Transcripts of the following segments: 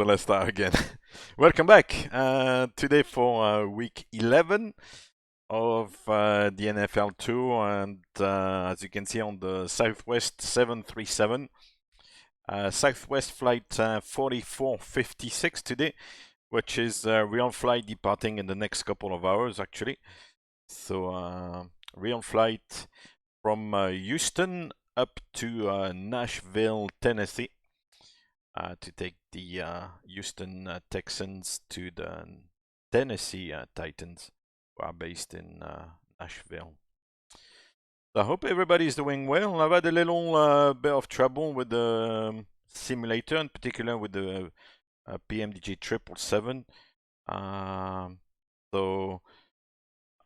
So let's start again. Welcome back. Today for week 11 of the NFL tour, and as you can see on the Southwest 737, Southwest flight 4456 today, which is real flight departing in the next couple of hours actually. So real flight from Houston up to Nashville, Tennessee. To take the Houston Texans to the Tennessee Titans, who are based in Nashville. So I hope everybody's doing well. I've had a little bit of trouble with the simulator, in particular with the PMDG 777. So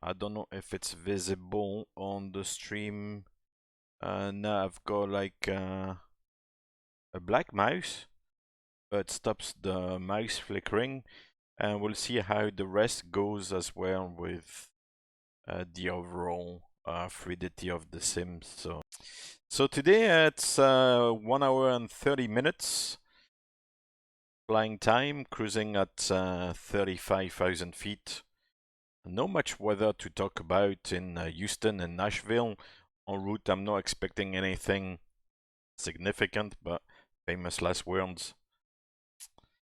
I don't know if it's visible on the stream. Now I've got like a black mouse, but stops the mouse flickering, and we'll see how the rest goes as well with the overall fluidity of the sim. So today it's 1 hour and 30 minutes flying time, cruising at 35,000 feet. Not much weather to talk about in Houston and Nashville. En route, I'm not expecting anything significant, but famous last words.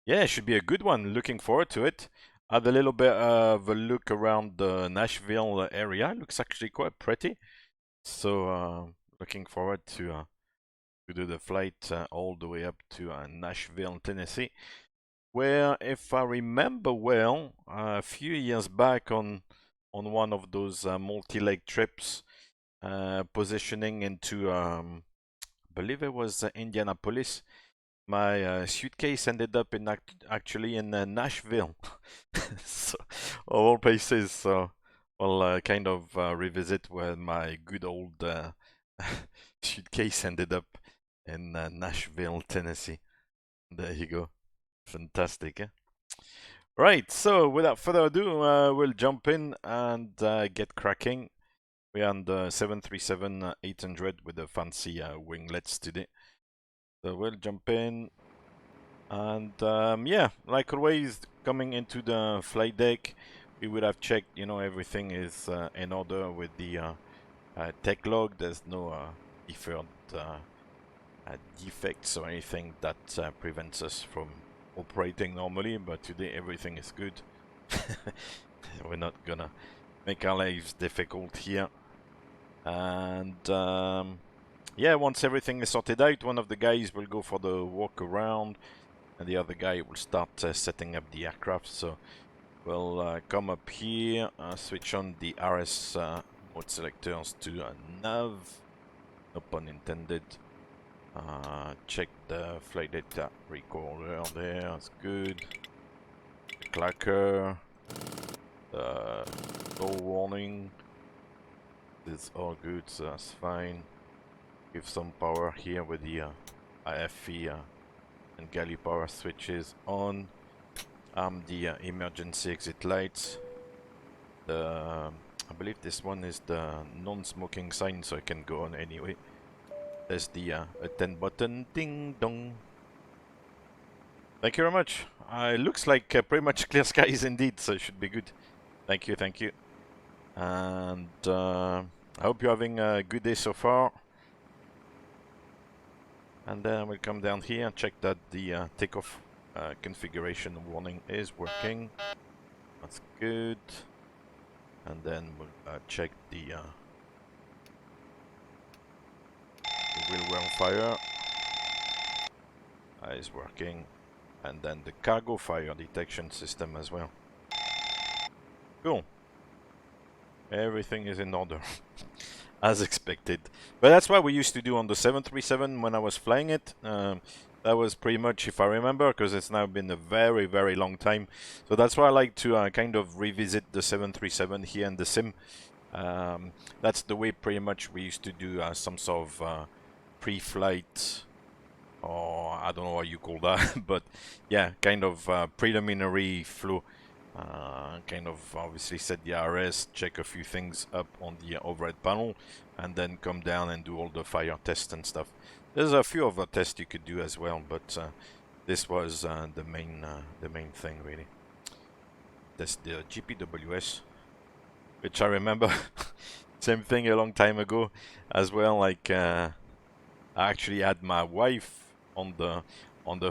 Yeah, it should be a good one. Looking forward to it. Had a little bit of a look around the Nashville area. Looks actually quite pretty. So looking forward to do the flight all the way up to Nashville, Tennessee, where, if I remember well, a few years back on one of those multi-leg trips, positioning into, I believe it was Indianapolis, my suitcase ended up in actually in Nashville. So, of all places. So I'll kind of revisit where my good old suitcase ended up in Nashville, Tennessee. There you go. Fantastic, eh? Right, so without further ado, we'll jump in and get cracking. We're on the 737-800 with the fancy winglets today. So we'll jump in, and yeah, like always, coming into the flight deck, we would have checked, you know, everything is in order with the tech log. There's no deferred defects or anything that prevents us from operating normally, but today everything is good. We're not gonna make our lives difficult here. And yeah, once everything is sorted out, one of the guys will go for the walk around, and the other guy will start setting up the aircraft. So we'll come up here, switch on the RS mode selectors to nav, no pun intended. Check the flight data recorder there, that's good. The clacker, the no warning is all good, so that's fine. Give some power here with the IFE and galley power switches on. The emergency exit lights. I believe this one is the non-smoking sign, so I can go on anyway. There's the attend button. Ding dong. Thank you very much. It looks like pretty much clear skies indeed, so it should be good. Thank you, thank you. And I hope you're having a good day so far. And then we'll come down here and check that the takeoff configuration warning is working. That's good. And then we'll check the wheel well fire is working, and then the cargo fire detection system as well. Cool. Everything is in order. As expected. But that's what we used to do on the 737 when I was flying it. That was pretty much, if I remember, because it's now been a very, very long time. So that's why I like to kind of revisit the 737 here in the sim. That's the way pretty much we used to do some sort of pre-flight, or I don't know what you call that, but yeah, kind of preliminary flow. Kind of obviously set the RS, check a few things up on the overhead panel, and then come down and do all the fire tests and stuff. There's a few other tests you could do as well, but this was the main thing really. That's the GPWS, which I remember same thing a long time ago as well. Like I actually had my wife on the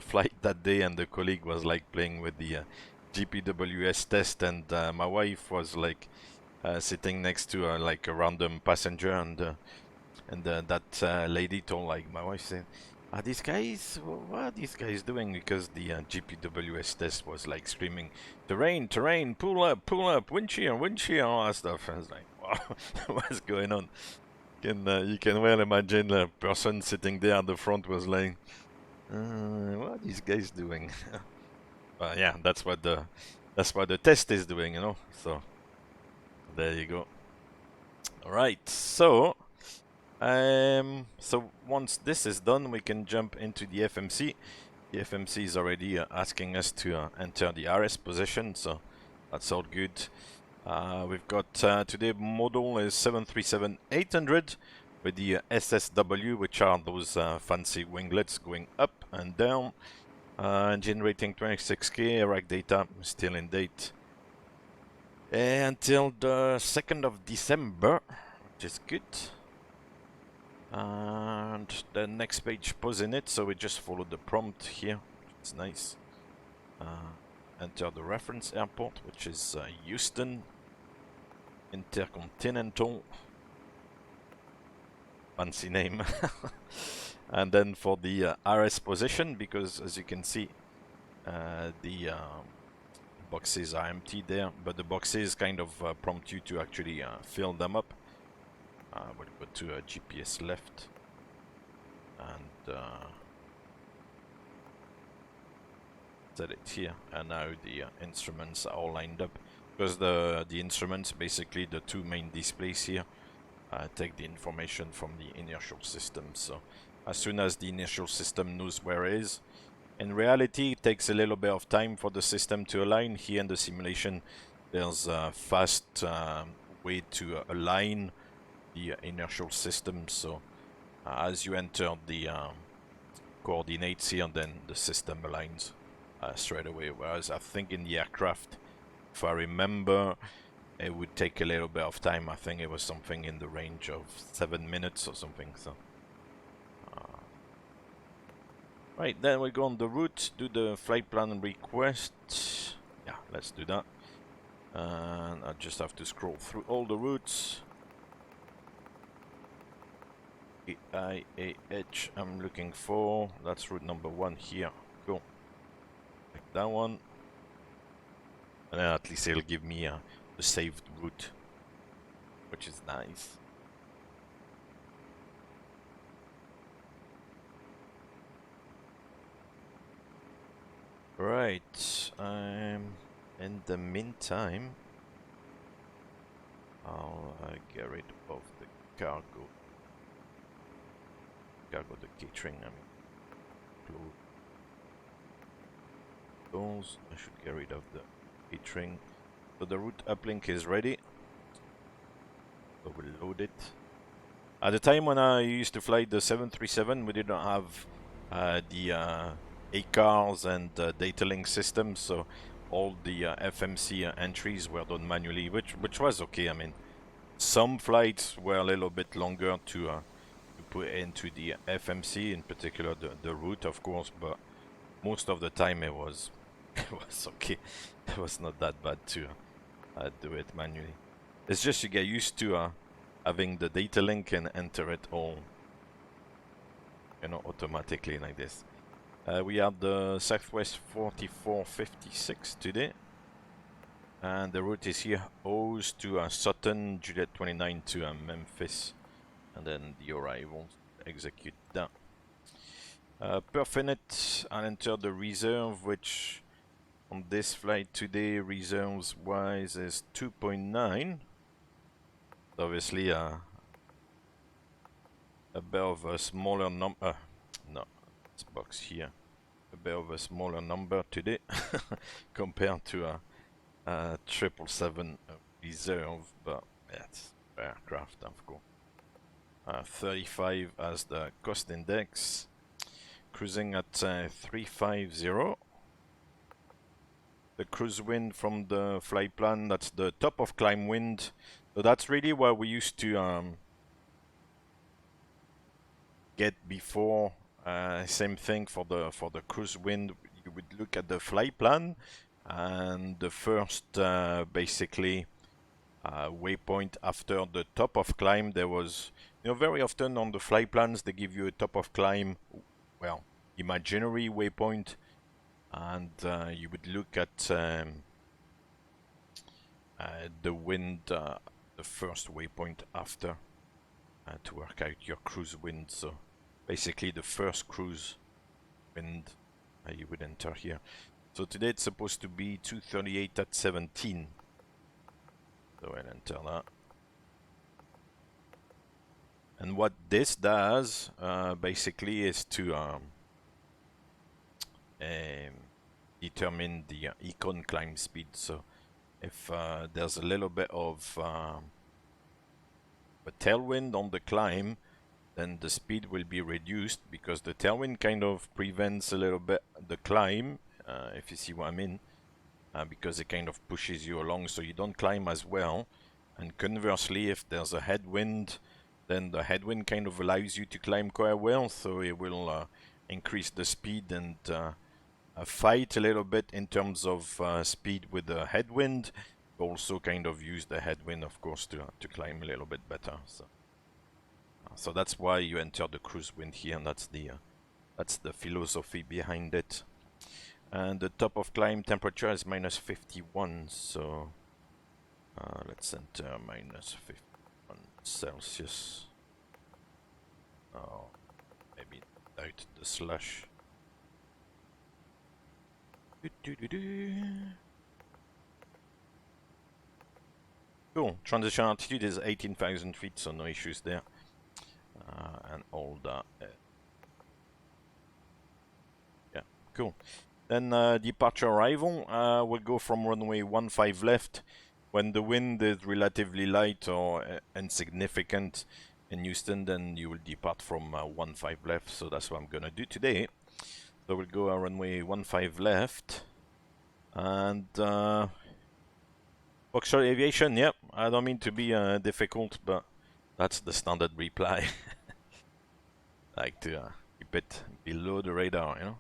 flight that day, and the colleague was like playing with the GPWS test, and my wife was like sitting next to like a random passenger, and that lady told like my wife said, "Are these guys? What are these guys doing?" Because the GPWS test was like screaming, "Terrain, terrain, pull up, wind shear, all that stuff." I was like, "Wow, what's going on?" You can well imagine the person sitting there at the front was like, "What are these guys doing?" But yeah, that's what the test is doing, you know. So there you go. All right, so once this is done, we can jump into the FMC. The FMC is already asking us to enter the RS position, so that's all good. We've got today model is 737-800 with the SSW, which are those fancy winglets going up and down. Engine rating 26K, rack data still in date until the 2nd of December, which is good. And the next page posing it, so we just follow the prompt here. It's nice. Enter the reference airport, which is Houston Intercontinental. Fancy name. And then for the RS position, because as you can see, the boxes are empty there, but the boxes kind of prompt you to actually fill them up. We'll go to GPS left, and set it here, and now the instruments are all lined up, because the instruments, basically the two main displays here, take the information from the inertial system. So as soon as the inertial system knows where it is, in reality it takes a little bit of time for the system to align. Here in the simulation there's a fast way to align the inertial system, so as you enter the coordinates here, then the system aligns straight away, whereas I think in the aircraft, if I remember, it would take a little bit of time. I think it was something in the range of 7 minutes or something. So right, then we go on the route, do the flight plan request. Yeah, let's do that. And I just have to scroll through all the routes. KIAH I'm looking for. That's route number 1 here. Cool. Like that one. And then at least it'll give me the saved route, which is nice. Right. In the meantime, I'll get rid of the cargo, the catering. I mean, those. I should get rid of the catering. So the route uplink is ready. So we'll load it. At the time when I used to fly the 737, we didn't have the ACARs and data link systems, so all the FMC entries were done manually, which was okay. I mean, some flights were a little bit longer to put into the FMC, in particular the route, of course, but most of the time it was it was okay. It was not that bad to do it manually. It's just you get used to having the data link and enter it all, you know, automatically like this. We have the Southwest 4456 today, and the route is here, O's to Sutton, Juliet 29 to Memphis, and then the arrival. Execute that. Perfinite, I'll enter the reserve, which on this flight today, reserves wise is 2.9. Obviously, a bit of a smaller number. No, this box here. A bit of a smaller number today compared to a 777 reserve, but yeah, it's aircraft, of course. 35 as the cost index. cruising at 350. The cruise wind from the flight plan, that's the top of climb wind. So that's really where we used to get before. Same thing for the cruise wind. You would look at the flight plan, and the first basically waypoint after the top of climb, there was, very often on the flight plans they give you a top of climb, well, imaginary waypoint, and you would look at the wind, the first waypoint after, to work out your cruise wind. So basically the first cruise wind you would enter here. So today it's supposed to be 238 at 17. So I'll enter that. And what this does basically is to determine the econ climb speed. So if there's a little bit of a tailwind on the climb, then the speed will be reduced, because the tailwind kind of prevents a little bit the climb, if you see what I mean, because it kind of pushes you along so you don't climb as well. And conversely, if there's a headwind, then the headwind kind of allows you to climb quite well, so it will increase the speed and fight a little bit in terms of speed with the headwind. Also kind of use the headwind, of course, to climb a little bit better. So that's why you enter the cruise wind here, and that's the philosophy behind it. And the top of climb temperature is minus 51, so let's enter minus 51 Celsius. Oh, maybe without the slash. Cool. Transition altitude is 18,000 feet, so no issues there. And all that. Yeah, cool. Then departure arrival. We'll go from runway 15 left. When the wind is relatively light or insignificant in Houston, then you will depart from 15 left. So that's what I'm gonna do today. So we'll go runway 15 left. And Foxtrot Aviation, yep. I don't mean to be difficult, but that's the standard reply. Like to keep it below the radar,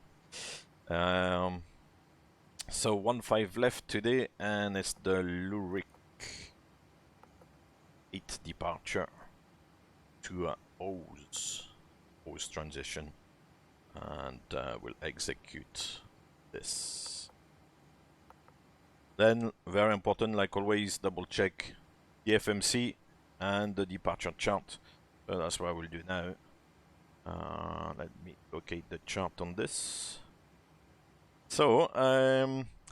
So 15 left today, and it's the Lyric 8 departure to O's transition, and we'll execute this. Then, very important, like always, double check the FMC and the departure chart. So that's what we'll do now. Let me locate the chart on this. So,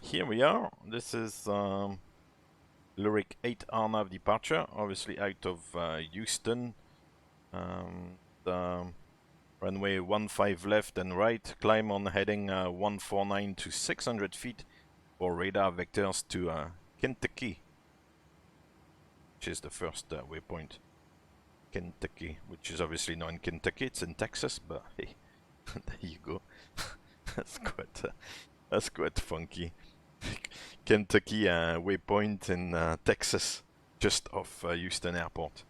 here we are. This is Lyric 8 RNAV departure, obviously out of Houston. The runway 15 left and right, climb on heading 149 to 600 feet for radar vectors to Kentucky, which is the first waypoint. Kentucky, which is obviously not in Kentucky, it's in Texas, but hey, there you go. That's quite funky. Kentucky waypoint in Texas, just off Houston Airport.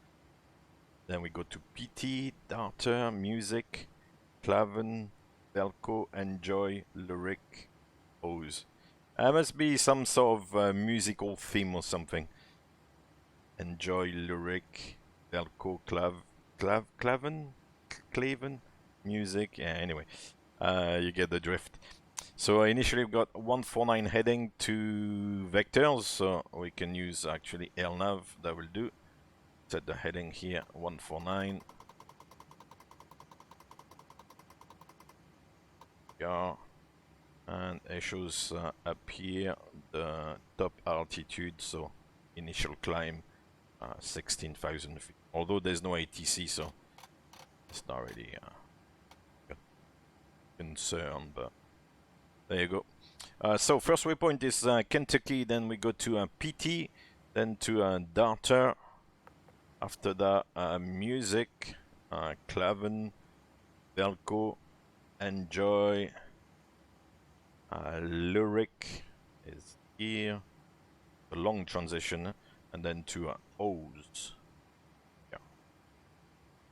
Then we go to PT, Darter, Music, Claven, Velco, Enjoy, Lyric, O's. Must be some sort of musical theme or something. Enjoy, Lyric, Velco, Claven, Music. Yeah, anyway, you get the drift. So initially we've got 149 heading to vectors, so we can use actually LNAV, that will do. Set the heading here, 149. Yeah. And it shows up here the top altitude, so initial climb 16,000 feet. Although there's no ATC, so it's not really a concern, but there you go. So first waypoint is Kentucky, then we go to PT, then to Darter. After that, Music, Claven, Velco, enjoy. Lyric is here. A long transition, and then to O's. Yeah.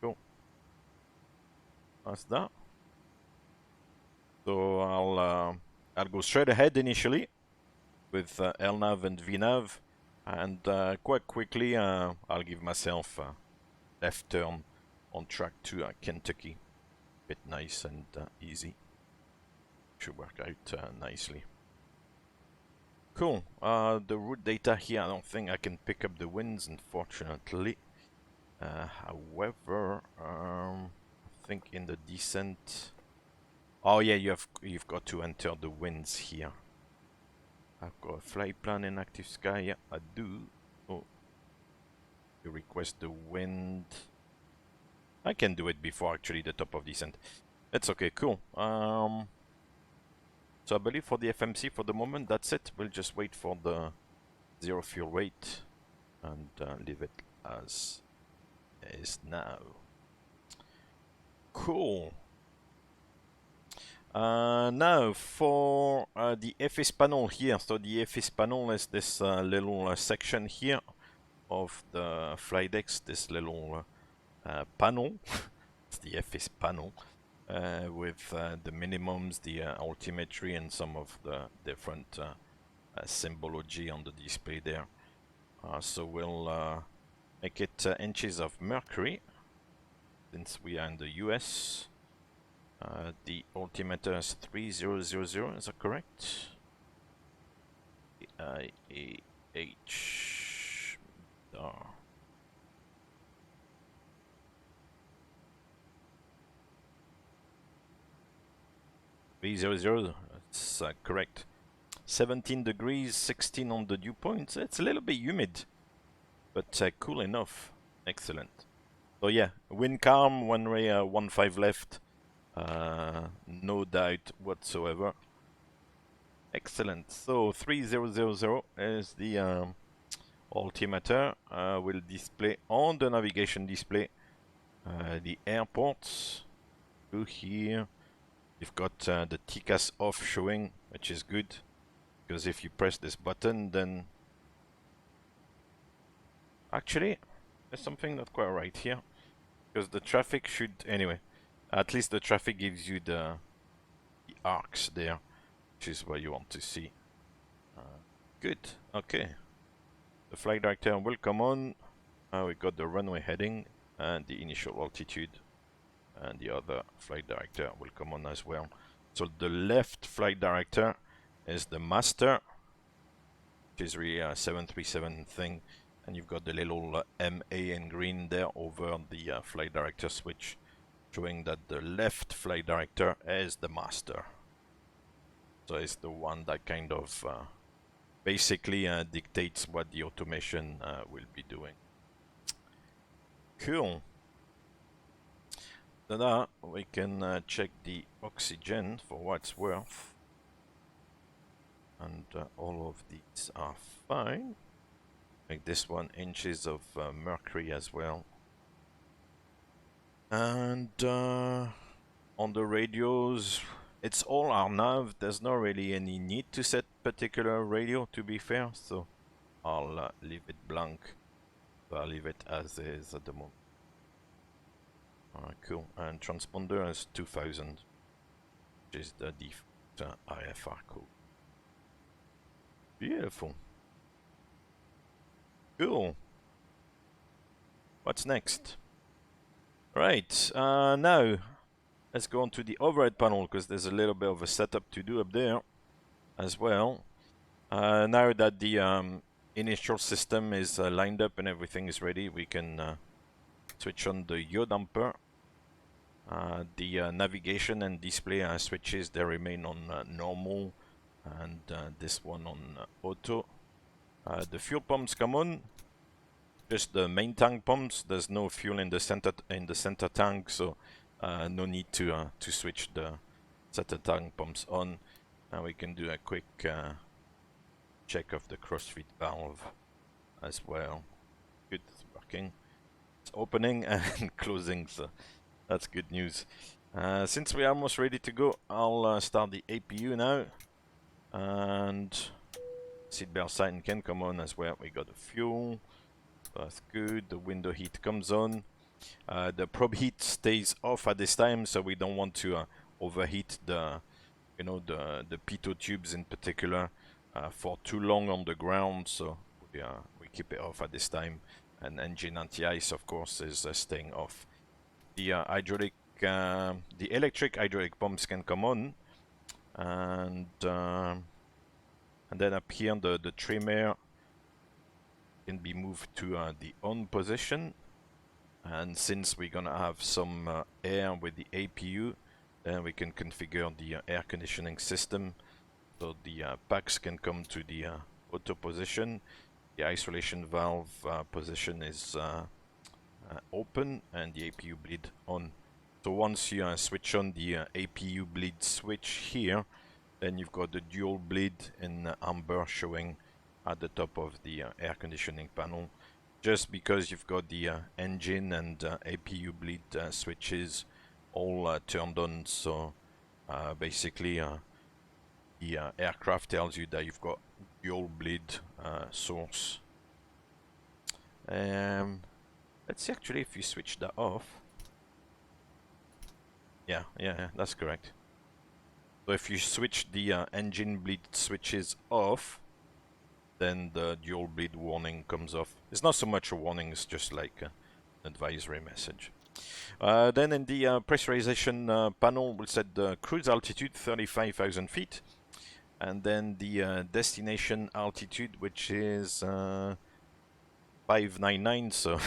Cool. That's that. So I'll go straight ahead initially with LNAV and VNAV, and quite quickly I'll give myself a left turn on track to Kentucky. Bit nice and easy. Should work out nicely. Cool. The route data here, I don't think I can pick up the winds, unfortunately. However, I think in the descent. Oh yeah, you've got to enter the winds here. I've got a flight plan in active sky. Yeah, I do. Oh, you request the wind. I can do it before actually the top of descent. It's okay, cool. So I believe for the FMC for the moment, that's it. We'll just wait for the 0 fuel weight and leave it as is now. Cool. Now for the FS panel here. So the FS panel is this little section here of the flight decks, this little panel. It's the FS panel. With the minimums, the altimetry, and some of the different symbology on the display there. So we'll make it inches of mercury, since we are in the US. The altimeter is 3000, is that correct? KIAH. 300, that's correct. 17 degrees, 16 on the dew point. It's a little bit humid, but cool enough. Excellent. So yeah, wind calm, one way 15 left. No doubt whatsoever. Excellent. So 3000 is the altimeter. Will display on the navigation display the airports. Go here. You've got the TCAS off showing, which is good, because if you press this button, then actually there's something not quite right here, because the traffic should, anyway, at least the traffic gives you the arcs there, which is what you want to see. Good. Okay. The flight director will come on. We got the runway heading and the initial altitude. And the other flight director will come on as well. So the left flight director is the master, which is really a 737 thing. And you've got the little MA in green there over the flight director switch, showing that the left flight director is the master. So it's the one that kind of basically dictates what the automation will be doing. Cool. Now we can check the oxygen for what it's worth, and all of these are fine. Like this one, inches of mercury as well. And on the radios, it's all our nav. There's not really any need to set particular radio, to be fair, so I'll leave it blank. So I'll leave it as is at the moment. Alright, cool. And transponder is 2000, which is the default IFR code. Beautiful. Cool. What's next? Right, now let's go on to the overhead panel, because there's a little bit of a setup to do up there as well. Now that the initial system is lined up and everything is ready, we can switch on the yaw damper. The navigation and display switches, they remain on normal, and this one on auto. The fuel pumps come on, just the main tank pumps. There's no fuel in the center tank, so no need to switch the center tank pumps on. Now we can do a quick check of the crossfeed valve as well. Good, it's working. It's opening and closing, so that's good news. Since we're almost ready to go, I'll start the APU now. And seatbelt sign can come on as well. We got the fuel. That's good. The window heat comes on. The probe heat stays off at this time, so we don't want to overheat the, the pitot tubes in particular for too long on the ground. So we keep it off at this time. And engine anti-ice, of course, is staying off. The the electric hydraulic pumps can come on, and then up here the trimmer can be moved to the on position. And since we're gonna have some air with the APU, then we can configure the air conditioning system. So the packs can come to the auto position. The isolation valve position is open and the APU bleed on. So once you switch on the APU bleed switch here, then you've got the dual bleed in amber showing at the top of the air conditioning panel. Just because you've got the engine and APU bleed switches all turned on, so basically the aircraft tells you that you've got dual bleed source. Let's see actually if you switch that off. Yeah, that's correct. So if you switch the engine bleed switches off, then the dual bleed warning comes off. It's not so much a warning, it's just like an advisory message. Then in the pressurization panel, we'll set the cruise altitude 35,000 feet. And then the destination altitude, which is 599, so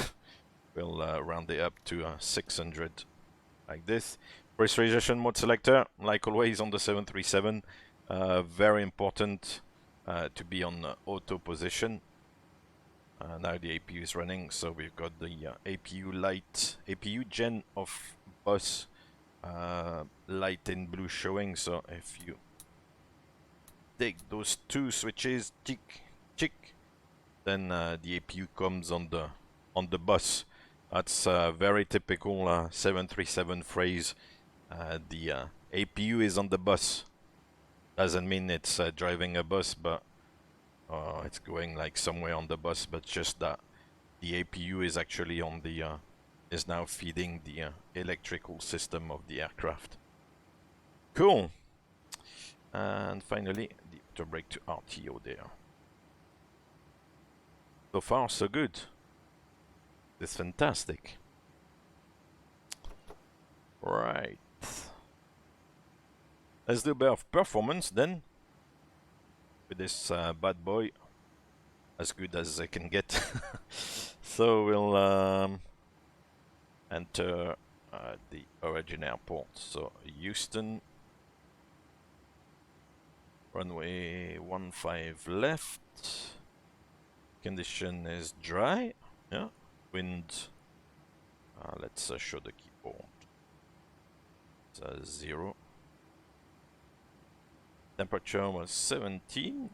we'll round it up to 600 like this. Pressurization mode selector, like always on the 737, very important to be on auto position. Now the APU is running, so we've got the APU gen of bus light in blue showing. So if you take those two switches, tick, then the APU comes on the bus. That's a very typical 737 phrase. The APU is on the bus. Doesn't mean it's driving a bus, but it's going like somewhere on the bus. But just that the APU is actually on the is now feeding the electrical system of the aircraft. Cool. And finally, the auto brake to RTO there. So far, so good. It's fantastic. Right. Let's do a bit of performance then. With this bad boy. As good as I can get. So we'll enter the origin airport. So Houston. Runway 15 left. Condition is dry. Yeah. Wind. Let's show the keyboard. It's 0. Temperature was 17.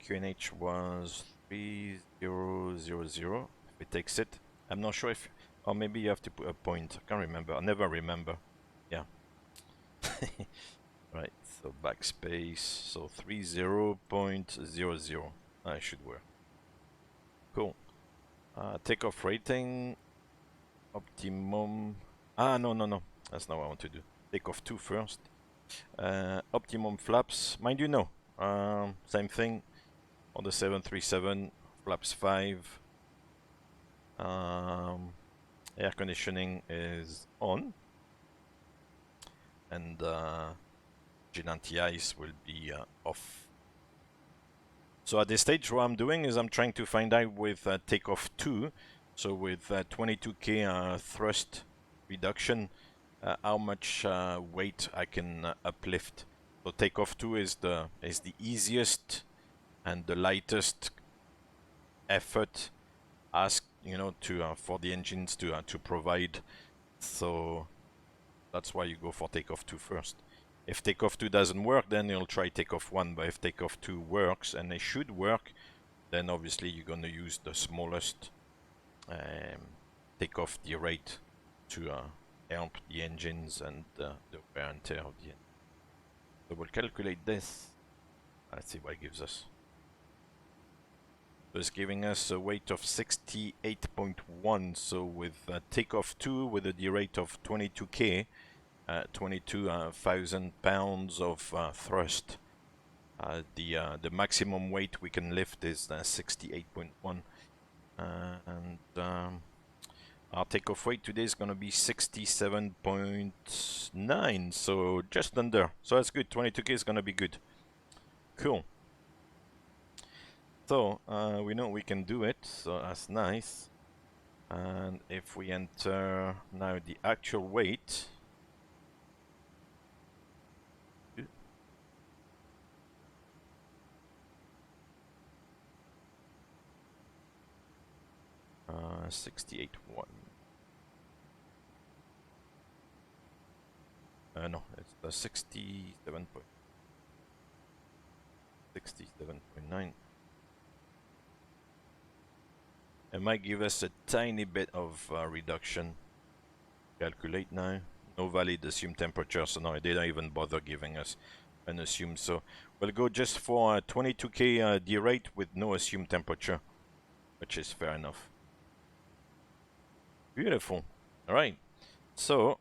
KIAH was 3000. If it takes it, I'm not sure if, or maybe you have to put a point. I can't remember. I never remember. Yeah. Right. So backspace. So 30.00. I should work. Cool. Takeoff rating. Optimum. No. That's not what I want to do. Takeoff 2 first. Optimum flaps. Mind you, no. Same thing on the 737. Flaps 5. Air conditioning is on. And engine anti-ice will be off. So at this stage, what I'm doing is I'm trying to find out with takeoff 2, so with 22k thrust reduction, how much weight I can uplift. So takeoff 2 is the easiest and the lightest effort asked, to for the engines to provide. So that's why you go for takeoff 2 first. If takeoff 2 doesn't work, then you'll try takeoff 1. But if takeoff 2 works, and it should work, then obviously you're going to use the smallest takeoff rate to help the engines and the wear and tear of the engine. So we'll calculate this. Let's see what it gives us. So it's giving us a weight of 68.1. So with takeoff 2 with a D rate of 22k, 22,000 pounds of thrust. The maximum weight we can lift is 68.1, and our takeoff weight today is going to be 67.9, so just under. So that's good. 22k is going to be good. Cool. So we know we can do it, so that's nice. And if we enter now the actual weight, 68.1. No, it's 67.9. It might give us a tiny bit of reduction. Calculate now. No valid assumed temperature, so no, they don't even bother giving us an assumed. So we'll go just for 22k D rate with no assumed temperature, which is fair enough. Beautiful. All right. So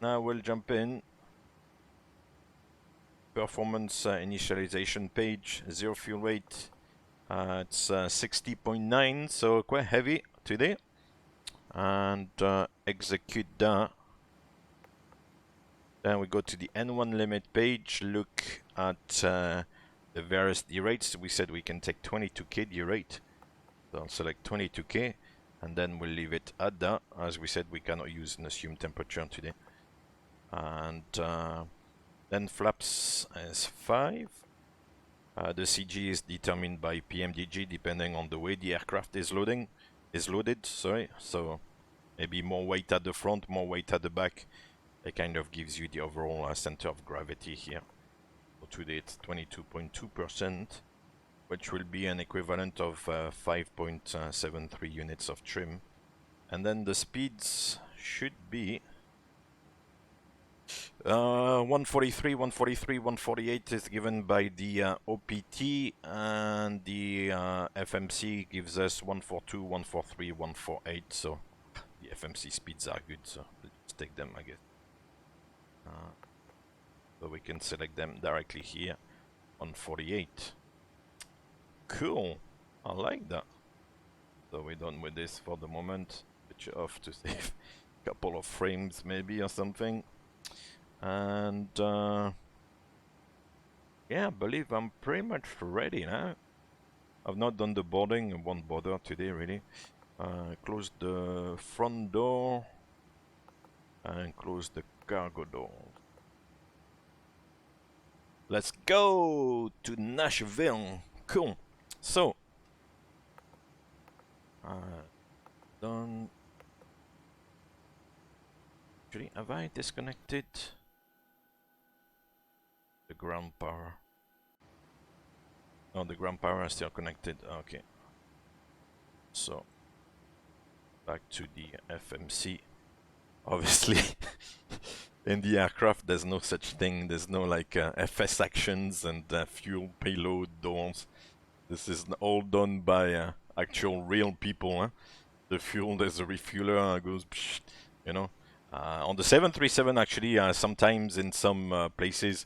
now we'll jump in. Performance initialization page, 0 fuel weight. It's 60.9, so quite heavy today. And execute that. Then we go to the N1 limit page, look at the various D rates. We said we can take 22k D rate. So I'll select 22k, and then we'll leave it at that. As we said, we cannot use an assumed temperature today. And then flaps is 5. The CG is determined by PMDG depending on the way the aircraft is loaded. Sorry, so maybe more weight at the front, more weight at the back. It kind of gives you the overall center of gravity here. So today it's 22.2%, which will be an equivalent of 5.73 units of trim. And then the speeds should be 143, 143, 148 is given by the OPT, and the FMC gives us 142, 143, 148. So the FMC speeds are good, so let's take them, I guess. So we can select them directly here. 148. Cool. I like that. So we're done with this for the moment. Switch it off to save a couple of frames maybe or something. And yeah, I believe I'm pretty much ready now. I've not done the boarding, I won't bother today really. Close the front door and close the cargo door. Let's go to Nashville. Cool. So done. Actually, have I disconnected the ground power? No, the ground power is still connected. Okay. So back to the FMC. Obviously, in the aircraft, there's no such thing. There's no like FS actions and fuel payload doors. This is all done by actual real people. Huh? The fuel, there's a refueler, goes, psh, you know. On the 737, actually, sometimes in some places,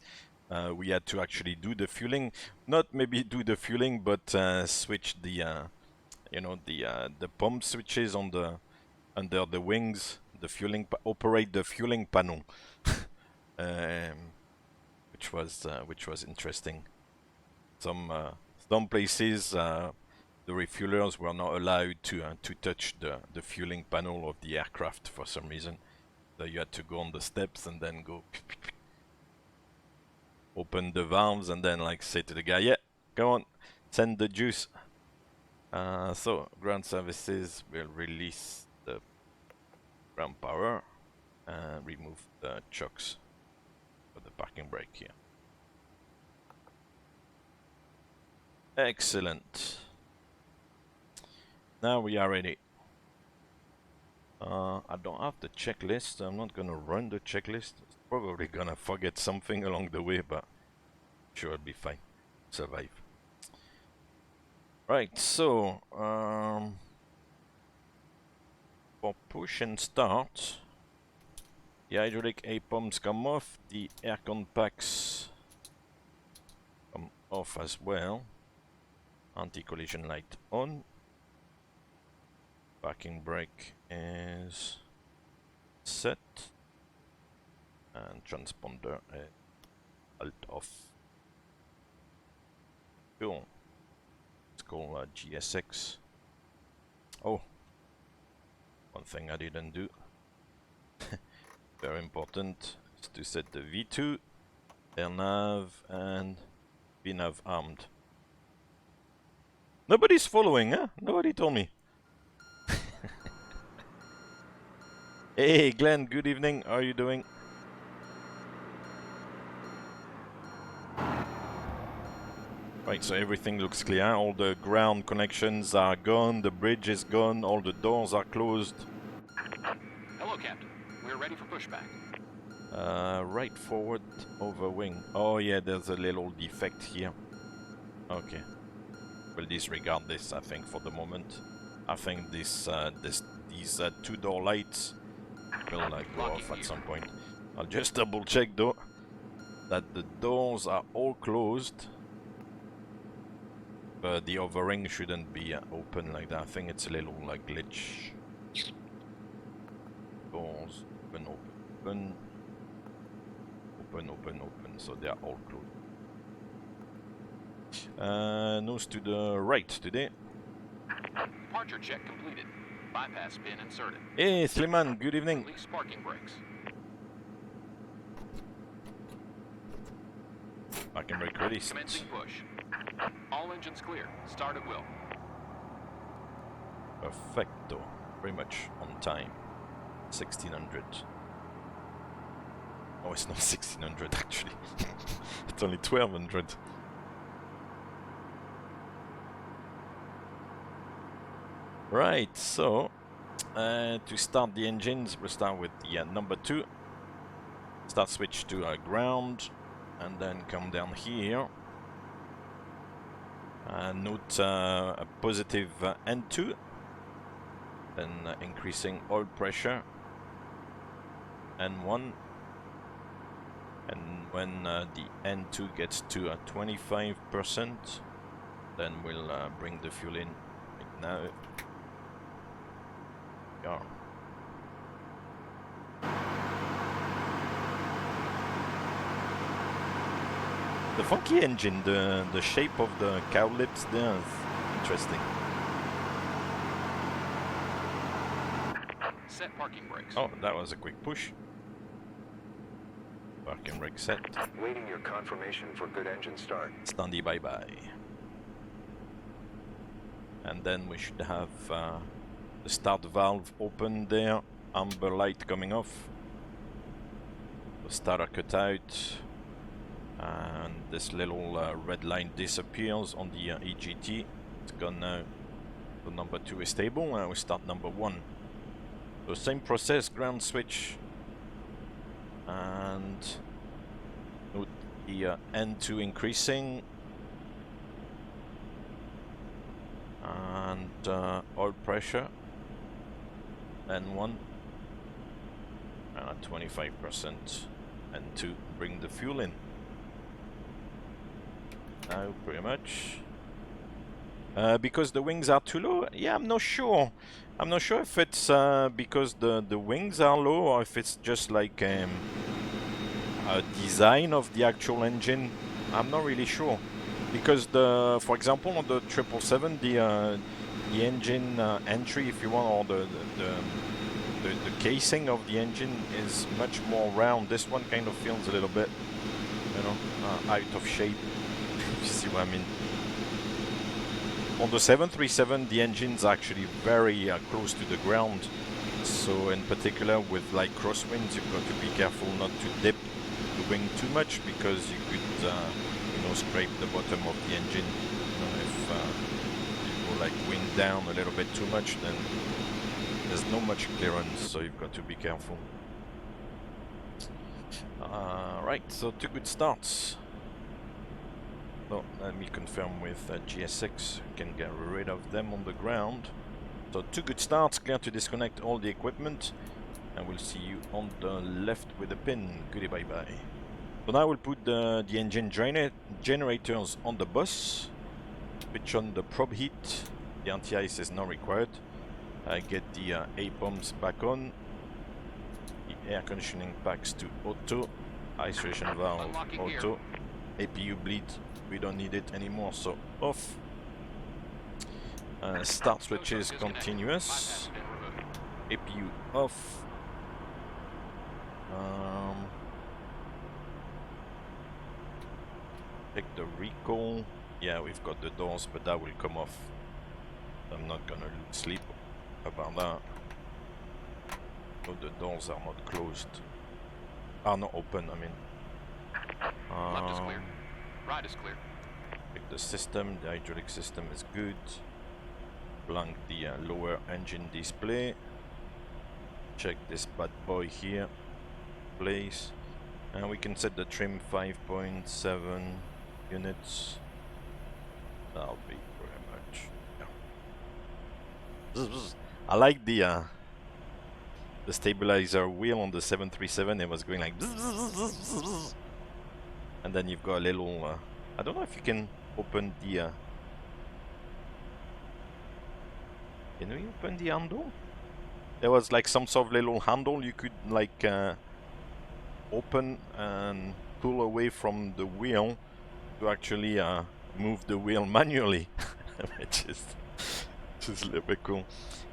we had to actually do the fueling. Not maybe do the fueling, but switch the, you know, the pump switches on the under the wings. The fueling operate the fueling panel, which was interesting. Some places the refuelers were not allowed to touch the fueling panel of the aircraft for some reason. So you had to go on the steps and then go open the valves and then like say to the guy, yeah, go on, send the juice. So ground services will release the ground power and remove the chocks for the parking brake here. Excellent. Now we are ready. I don't have the checklist. I'm not gonna run the checklist. It's probably gonna forget something along the way, but sure it'll be fine. Survive. Right, so for push and start, the hydraulic A pumps come off, the air compacts come off as well. Anti-collision light on. Parking brake is set. And transponder is alt off. Cool. Let's call GSX. Oh, one thing I didn't do. Very important is to set the V2, air nav, and VNav armed. Nobody's following, huh? Nobody told me. Hey Glenn, good evening. How are you doing? Right, so everything looks clear. All the ground connections are gone, the bridge is gone, all the doors are closed. Hello, Captain. We're ready for pushback. Right forward over wing. Oh yeah, there's a little defect here. Okay. We'll disregard this, I think, for the moment. I think these two-door lights will go off at some point. I'll just double check though that the doors are all closed. But the overring shouldn't be open like that. I think it's a little glitch. Doors open, open, open, open, open. So they are all closed. Nose to the right today. Departure check completed. Bypass pin inserted. Hey, Sliman, good evening. Release parking brakes. Parking brake ready. Commencing push. All engines clear. Start at will. Perfecto. Very much on time. 1600. Oh, it's not 1600 actually. It's only 1200. Right, so to start the engines, we'll start with the number 2. Start switch to ground, and then come down here. Note a positive N2, then increasing oil pressure, N1, and when the N2 gets to 25%, then we'll bring the fuel in like now. Yeah. The funky engine, the shape of the cow lips there is interesting. Set parking brakes. Oh, that was a quick push. Parking brake set. Waiting your confirmation for good engine start. Standy bye-bye. And then we should have the start valve open there. Amber light coming off. The starter cut out. And this little red line disappears on the EGT. It's gone now. The number 2 is stable, and we start number 1. So same process, ground switch. And note the N2 increasing. And oil pressure. N1. And at 25%. N2, bring the fuel in. Now, pretty much. Because the wings are too low? Yeah, I'm not sure. I'm not sure if it's because the wings are low or if it's just like a design of the actual engine. I'm not really sure. Because for example, on the 777, the engine entry, if you want, or the casing of the engine is much more round. This one kind of feels a little bit, you know, out of shape. If you see what I mean. On the 737, the engine's actually very close to the ground. So in particular with like crosswinds, you've got to be careful not to dip the wing too much, because you could, you know, scrape the bottom of the engine. You know, if you go like wing down a little bit too much, then There's no much clearance, so you've got to be careful. Right, so 2 good starts. So let me confirm with GS6, we can get rid of them on the ground. So 2 good starts, clear to disconnect all the equipment, and we'll see you on the left with the pin. Goodie bye bye. So now we'll put the engine generators on the bus, switch on the probe heat, the anti-ice is not required, get the A pumps back on, the air conditioning packs to auto, isolation valve Unlocking auto, APU bleed, we don't need it anymore, so off. Start switch is continuous, APU off. Check the recall. Yeah, we've got the doors, but that will come off. I'm not gonna sleep about that. No, the doors are not closed. Are not open, I mean. Left is clear. Right is clear. Check the system. The hydraulic system is good. Blank the lower engine display. Check this bad boy here. Place. And we can set the trim 5.7 units. That'll be very much. Yeah. I like the stabilizer wheel on the 737. It was going like, and then you've got a little. I don't know if you can open the. Can we open the handle? There was like some sort of little handle you could like open and pull away from the wheel to actually move the wheel manually, which is a little bit cool.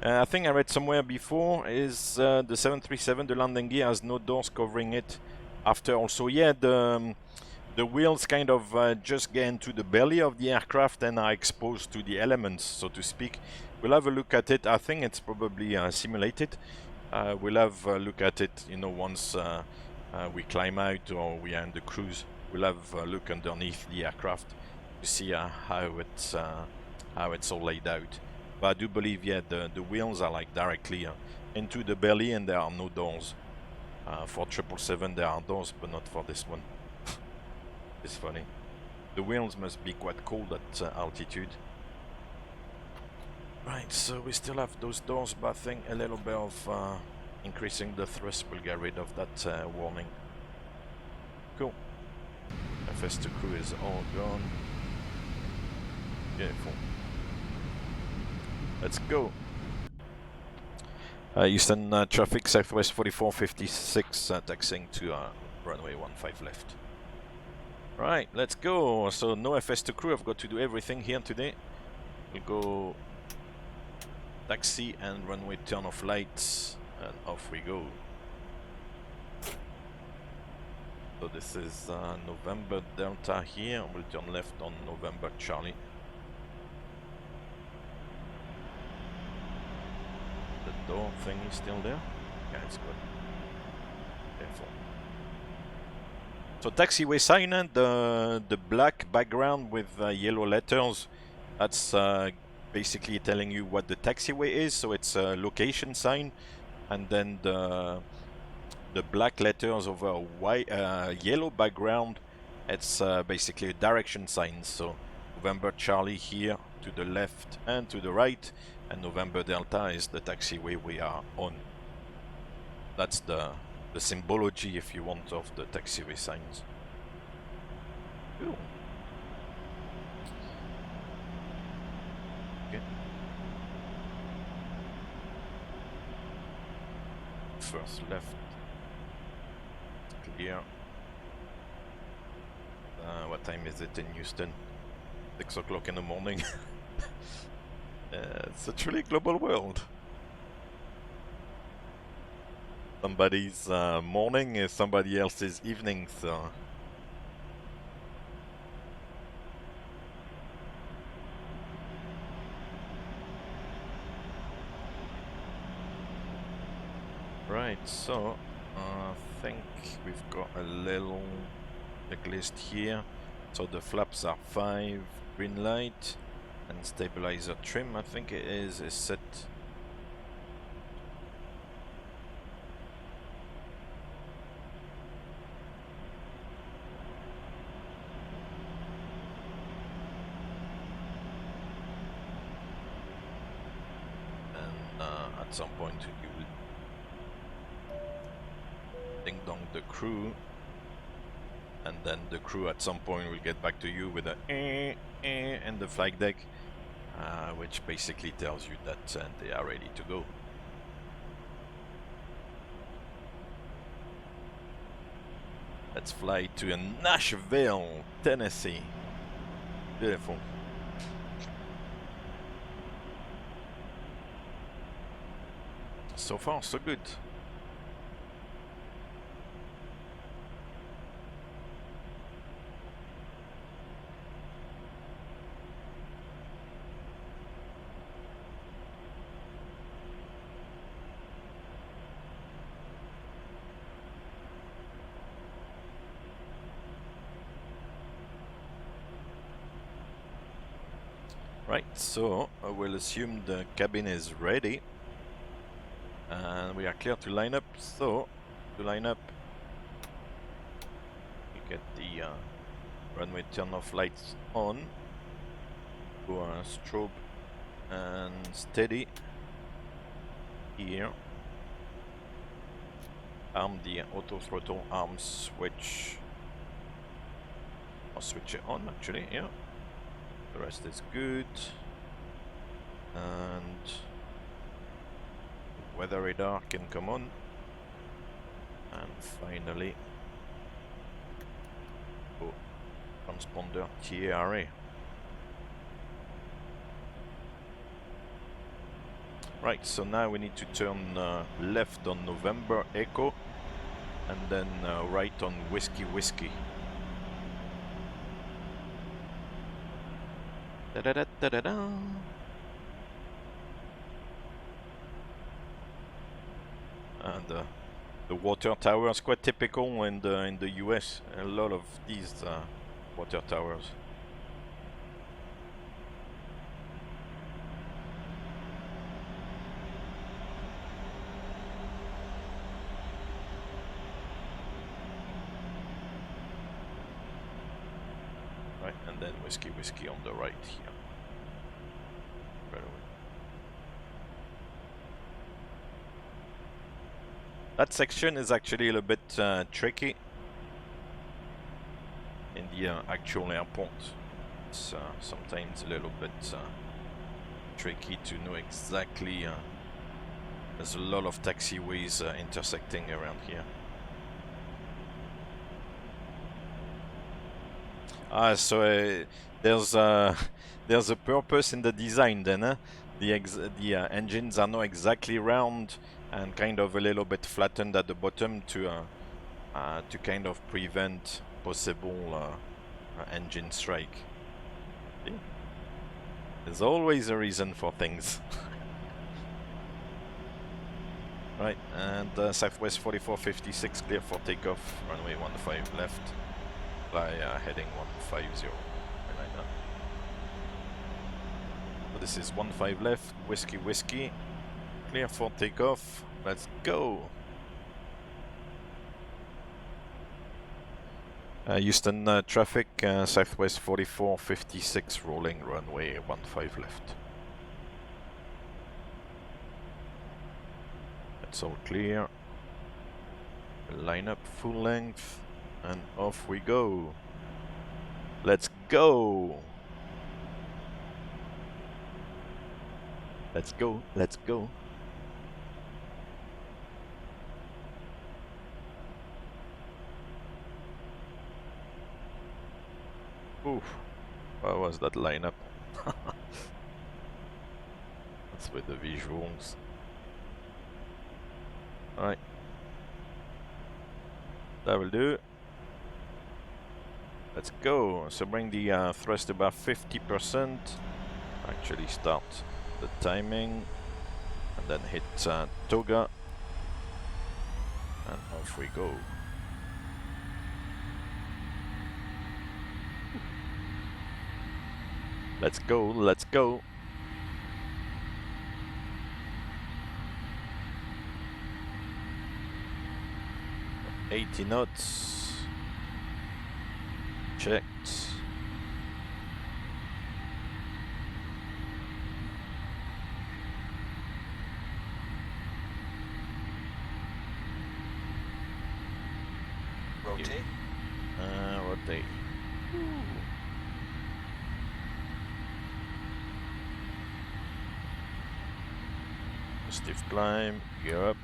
I think I read somewhere before is the 737, the landing gear has no doors covering it. After also, yeah, the wheels kind of just get into the belly of the aircraft and are exposed to the elements, so to speak. We'll have a look at it. I think it's probably simulated. We'll have a look at it, you know, once we climb out or we are in the cruise. We'll have a look underneath the aircraft to see how it's all laid out. But I do believe, yeah, the wheels are like directly into the belly and there are no doors. For 777 there are doors, but not for this one. It's funny. The wheels must be quite cold at altitude. Right, so we still have those doors, but I think a little bit of increasing the thrust will get rid of that warning. Cool. FS2 crew is all gone. Beautiful. Let's go. Eastern traffic, southwest 4456, taxiing to runway 15 left. Right, let's go. So no FS2 crew, I've got to do everything here today. We'll go taxi and runway turn off lights, and off we go. So this is November Delta here, we'll turn left on November Charlie. The door thing is still there? Yeah, it's good. Careful. So taxiway sign, the black background with yellow letters, that's basically telling you what the taxiway is, so it's a location sign, and then the black letters over a white yellow background, it's basically a direction sign. So November Charlie here to the left and to the right, and November Delta is the taxiway we are on. That's the symbology, if you want, of the taxiway signs. Cool. Okay. First left. Clear. What time is it in Houston? 6 o'clock in the morning. It's a truly global world. Somebody's morning is somebody else's evening, so... Right, so I think we've got a little checklist here. So the flaps are 5, green light, and stabilizer trim, I think it is set at some point you will ding dong the crew, and then the crew at some point will get back to you with a and the flag deck, which basically tells you that they are ready to go. Let's fly to Nashville, Tennessee. Beautiful. So far, so good. Right, so I will assume the cabin is ready and we are clear to line up. So to line up, we get the runway turn off lights on, go strobe and steady here, arm the auto throttle arm switch, or switch it on actually, yeah. The rest is good, and weather radar can come on, and finally transponder KIAH. Right, so now we need to turn left on November Echo, and then right on Whiskey Whiskey. Da-da-da-da-da-da. And the water tower is quite typical in the US. A lot of these water towers. Right, and then Whiskey Whiskey on the right here. Right away. That section is actually a little bit tricky in the actual airport. It's sometimes a little bit tricky to know exactly. There's a lot of taxiways intersecting around here. So there's a purpose in the design then, huh? The engines are not exactly round and kind of a little bit flattened at the bottom to kind of prevent possible engine strike. See? There's always a reason for things. Right, and Southwest 4456 clear for takeoff, runway 15 left. Fly heading 150. Like that. So this is 15 left, Whiskey Whiskey. Clear for takeoff. Let's go. Houston traffic, Southwest 4456 rolling, runway 15 left. That's all clear. Line up full length. And off we go. Let's go. Let's go. Let's go. Oof. What was that lineup? That's with the visuals. Alright. That will do. Let's go. So bring the thrust about 50%. Actually start the timing. And then hit toga. And off we go. Let's go, let's go. $80 knots. Checked. Rotate. Rotate. Stiff climb, gear up.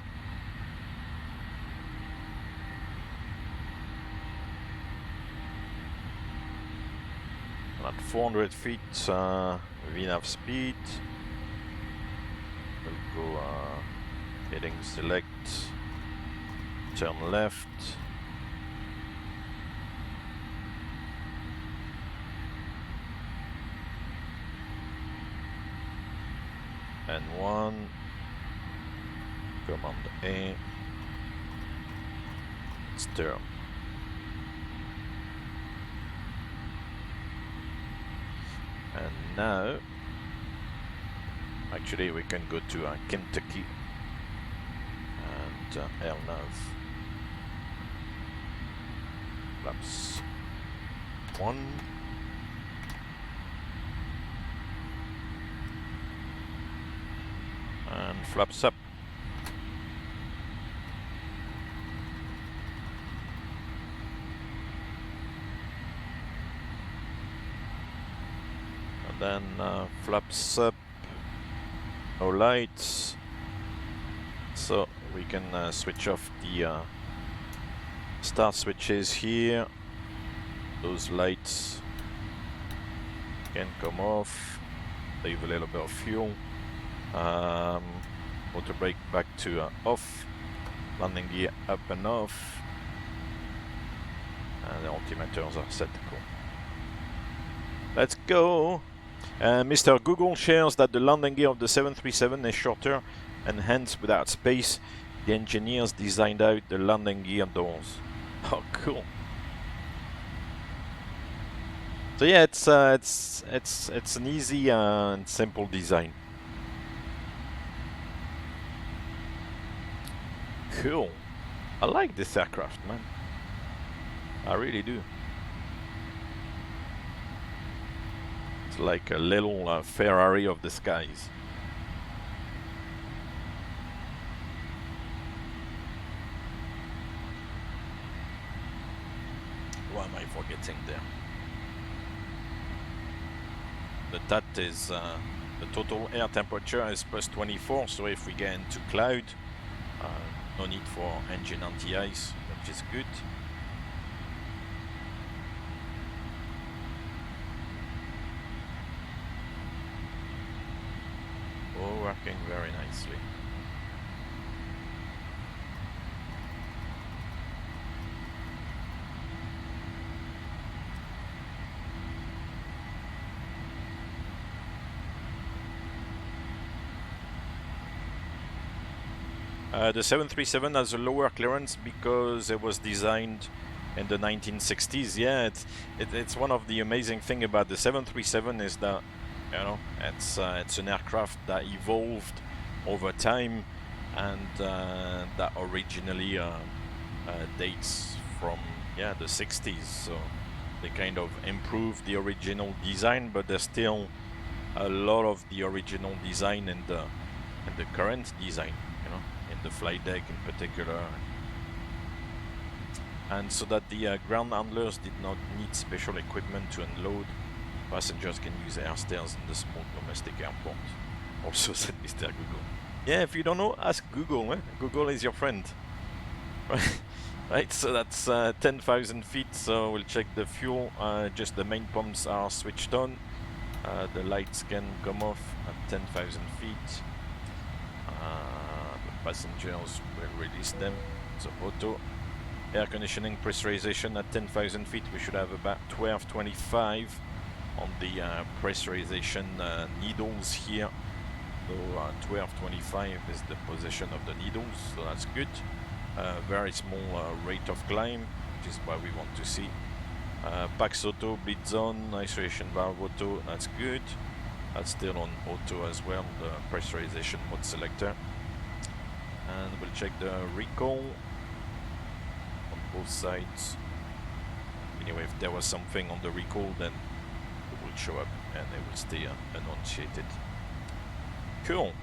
At 400 feet, we have speed. We'll go heading select, turn left. And one. Command A. Let's turn. And now, actually we can go to Kentucky and LNAV. Flaps 1. And flaps up. Then flaps up, no lights, so we can switch off the start switches here. Those lights can come off, save a little bit of fuel. Auto brake back to off, landing gear up and off, and the altimeters are set to go. Let's go! Mr. Google shares that the landing gear of the 737 is shorter and hence without space. The engineers designed out the landing gear doors. Oh, cool! So yeah, it's an easy and simple design. Cool. I like this aircraft, man. I really do. It's like a little Ferrari of the skies. What am I forgetting there? The TAT is the total air temperature is plus 24, so if we get into cloud, no need for engine anti-ice, which is good. Oh, working very nicely. The 737 has a lower clearance because it was designed in the 1960s. Yeah, it's one of the amazing thing about the 737 is that, you know, it's an aircraft that evolved over time, and that originally dates from the 60s. So they kind of improved the original design, but there's still a lot of the original design in the current design, you know, in the flight deck in particular. And so that the ground handlers did not need special equipment to unload, passengers can use air stairs in the small domestic airport. Also said Mr. Google. Yeah, if you don't know, ask Google. Google is your friend. Right, so that's 10,000 feet, so we'll check the fuel. Just the main pumps are switched on. The lights can come off at 10,000 feet. The passengers will release them. So auto. Air conditioning pressurization at 10,000 feet. We should have about 1225 on the pressurization needles here. So 1225 is the position of the needles, so that's good. Very small rate of climb, which is what we want to see. Pax auto, bleeds on, isolation valve auto, that's good. That's still on auto as well, the pressurization mode selector. And we'll check the recall on both sides. Anyway, if there was something on the recall, then it will show up and it will stay enunciated. Cool.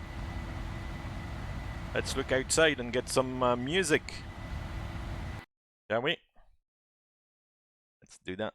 Let's look outside and get some music, shall we? let's do that.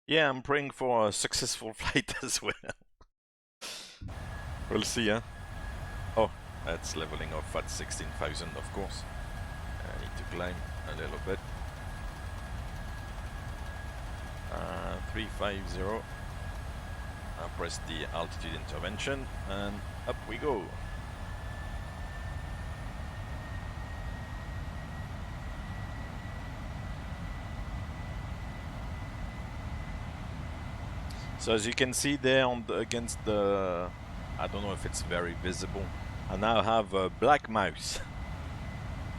Yeah, I'm praying for a successful flight as well. We'll see, huh? Oh, that's leveling off at 16,000, of course. I need to climb a little bit. 350. I'll press the altitude intervention and up we go. So as you can see there on against the, I don't know if it's very visible, I now have a black mouse.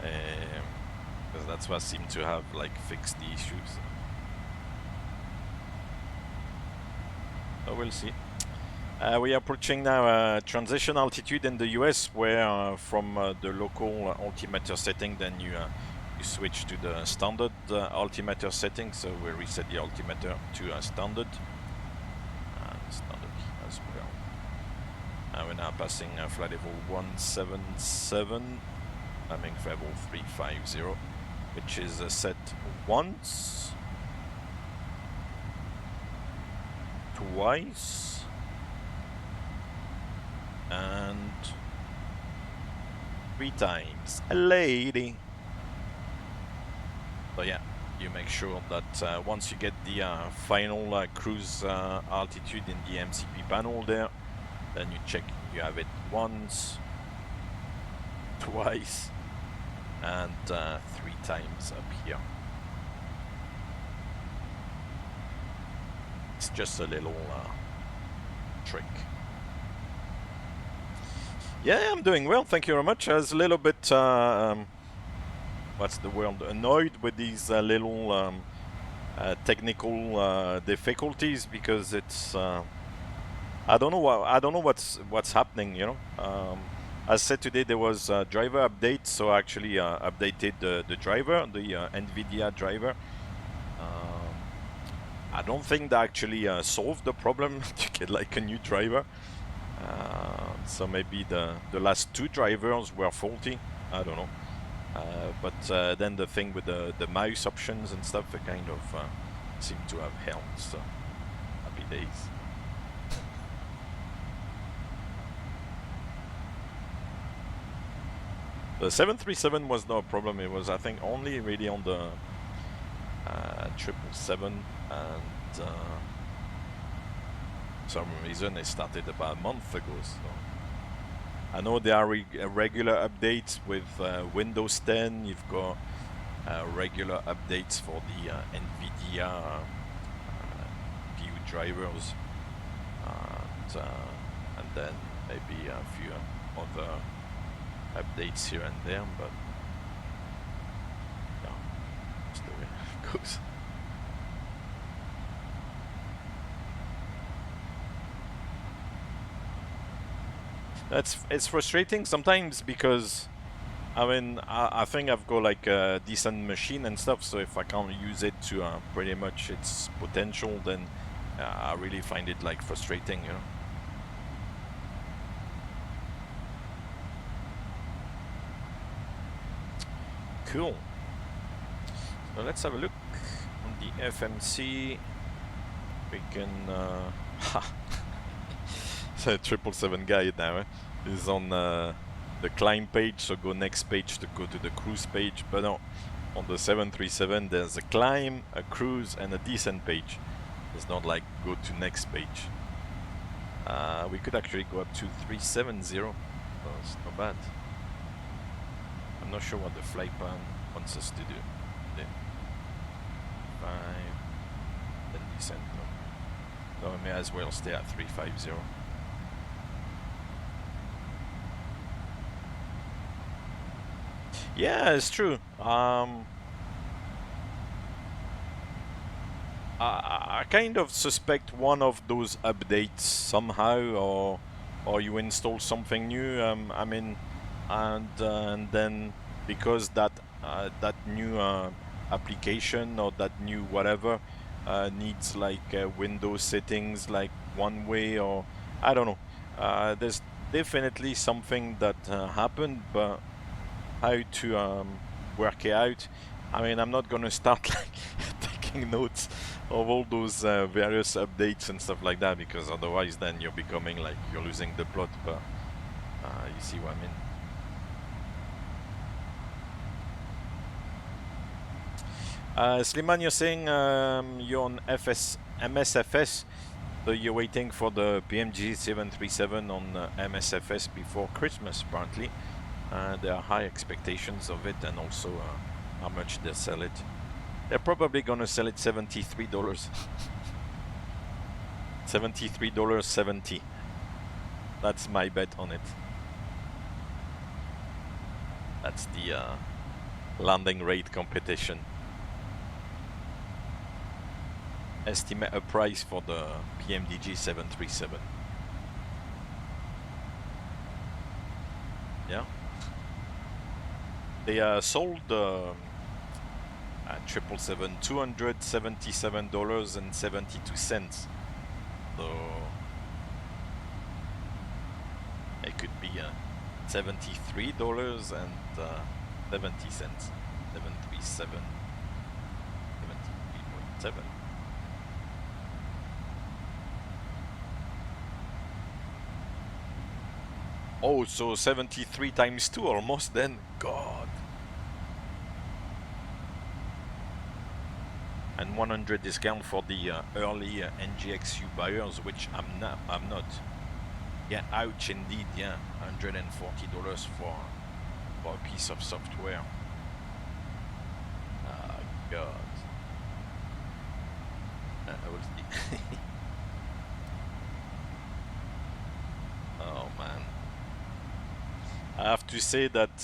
Because that's what I seem to have like fixed the issues. So we'll see. We are approaching now transition altitude in the US, where from the local altimeter setting, then you switch to the standard altimeter setting. So we reset the altimeter to standard. Standard as well. We're now passing flight level 177, climbing level 350, which is set once, twice, and 3 times. A lady. So yeah, you make sure that once you get the final cruise altitude in the MCP panel there, then you check you have it once, twice, and 3 times up here. It's just a little trick. Yeah, I'm doing well, thank you very much. I was a little bit what's the word, annoyed with these little technical difficulties, because it's I don't know what's happening, you know. As said today, there was a driver update, so I actually updated the driver, the NVIDIA driver. I don't think they actually solved the problem to get like a new driver. So maybe the last 2 drivers were faulty, I don't know. But then the thing with the mouse options and stuff, they kind of seem to have helped, so happy days. The 737 was no problem, it was I think only really on the 777, and for some reason it started about a month ago, so I know there are regular updates with Windows 10. You've got regular updates for the NVIDIA GPU drivers, and then maybe a few other updates here and there, but yeah, that's the way it goes. It's frustrating sometimes, because I mean I think I've got like a decent machine and stuff, so if I can't use it to pretty much its potential, then I really find it like frustrating, you know. Cool. So let's have a look on the FMC. We can so 777 guy now is on the climb page, so go next page to go to the cruise page. But no, on the 737 there's a climb, a cruise, and a descent page. It's not like go to next page. We could actually go up to 370, so it's not bad. I'm not sure what the flight plan wants us to do. Yeah. 5, then descent. So I may as well stay at 350. Yeah, it's true. I kind of suspect one of those updates somehow, or you install something new. I mean, and then because that new application or that new whatever needs like Windows settings, like one way, or I don't know. There's definitely something that happened, but how to work it out. I mean, I'm not gonna start like taking notes of all those various updates and stuff like that, because otherwise then you're becoming like you're losing the plot. But you see what I mean. Sliman, you're saying you're on MSFS, so you're waiting for the PMDG 737 on MSFS before Christmas, apparently. There are high expectations of it, and also how much they sell it. They're probably gonna sell it $73. $73.70. That's my bet on it. That's the landing rate competition. Estimate a price for the PMDG 737. Yeah. They sold at 777 $277.72. So it could be $73.70. 737, 73.7. Oh, so 73 times 2 almost then. God. And 100 discount for the early NGXU buyers, which I'm not. Yeah, ouch indeed. Yeah, $140 for a piece of software. God. We'll see. Oh man. I have to say that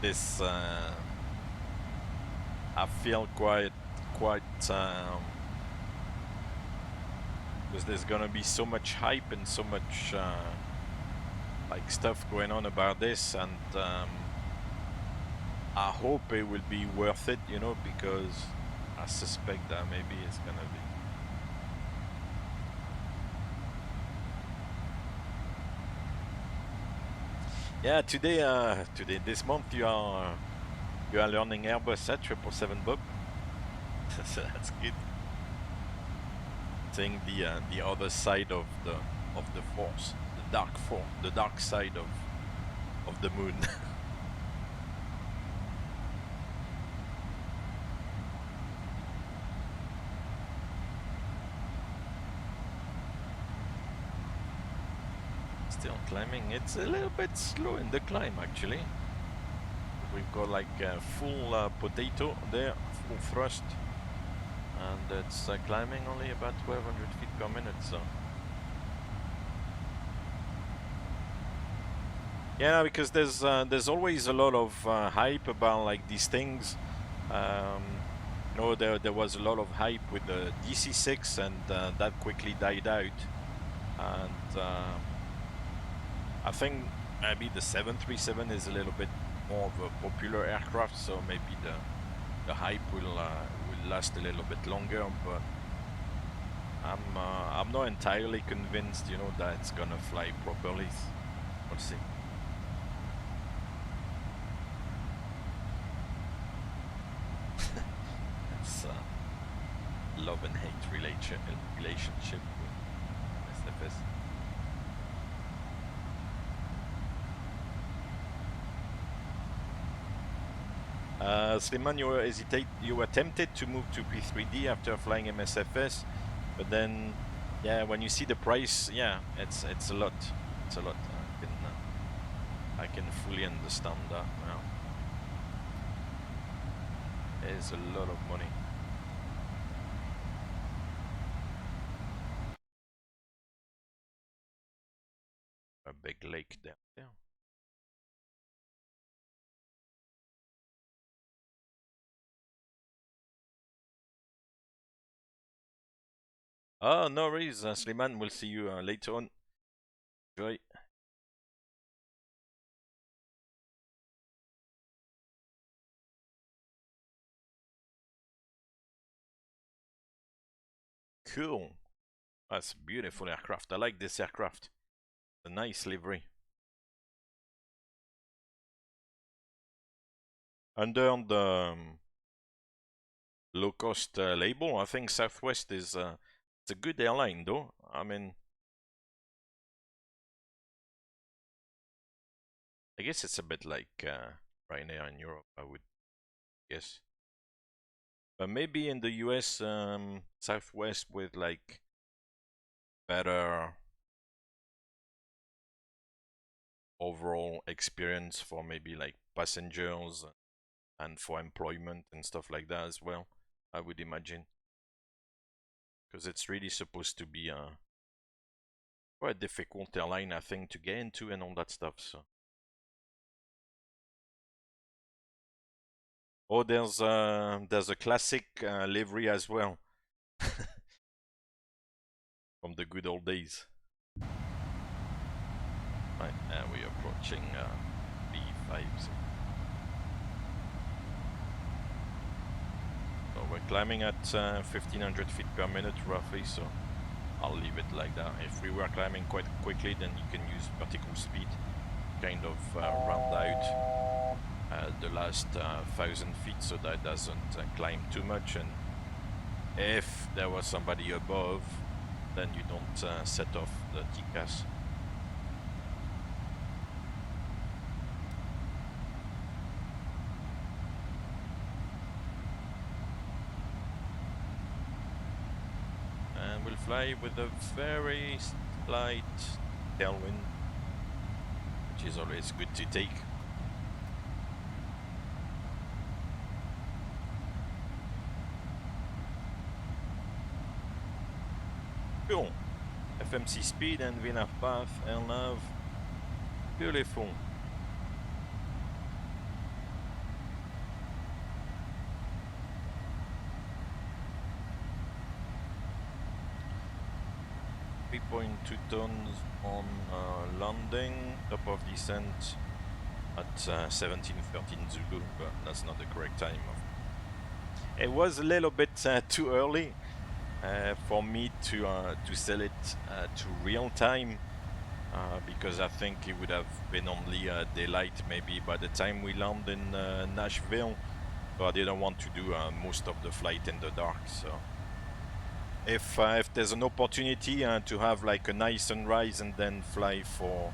this I feel quite because there's gonna be so much hype and so much like stuff going on about this, and I hope it will be worth it, you know, because I suspect that maybe it's gonna be. Yeah, today, this month you are learning Airbus at 777 Bob. So that's good. Seeing the other side of the force, the dark side of the moon. Still climbing. It's a little bit slow in the climb actually. We've got like a full potato there, full thrust, and it's climbing only about 1200 feet per minute. So yeah, because there's always a lot of hype about like these things. You know, there was a lot of hype with the DC-6, and that quickly died out. And I think maybe the 737 is a little bit more of a popular aircraft, so maybe the hype will last a little bit longer, but I'm not entirely convinced, you know, that it's gonna fly properly. We'll see. It's love and hate relationship with SFS. Sliman, you were tempted to move to P3D after flying MSFS, but then, yeah, when you see the price, yeah, it's a lot. It's a lot. I can fully understand that now. It's a lot of money. A big lake there. Yeah. Oh, no worries, Sliman. We'll see you later on. Enjoy. Cool. That's a beautiful aircraft. I like this aircraft. A nice livery. Under the low-cost label, I think Southwest is it's a good airline, though. I mean, I guess it's a bit like Ryanair in Europe, I would guess. But maybe in the US, Southwest with like better overall experience for maybe like passengers and for employment and stuff like that as well, I would imagine. Because it's really supposed to be quite a difficult airline, I think, to get into and all that stuff. So. Oh, there's a classic livery as well from the good old days. Right now we're approaching B5. So we're climbing at 1500 feet per minute roughly, so I'll leave it like that. If we were climbing quite quickly, then you can use vertical speed, kind of round out the last 1000 feet so that it doesn't climb too much. And if there was somebody above, then you don't set off the TCAS. And we'll fly with a very slight tailwind, which is always good to take. Cool. FMC speed and VNAV path, LNAV. Beautiful. .2 tons on landing, top of descent at 1713 Zulu, but that's not the correct time. It was a little bit too early for me to sell it to real time, because I think it would have been only daylight maybe by the time we land in Nashville, so I didn't want to do most of the flight in the dark. So if there's an opportunity to have like a nice sunrise and then fly for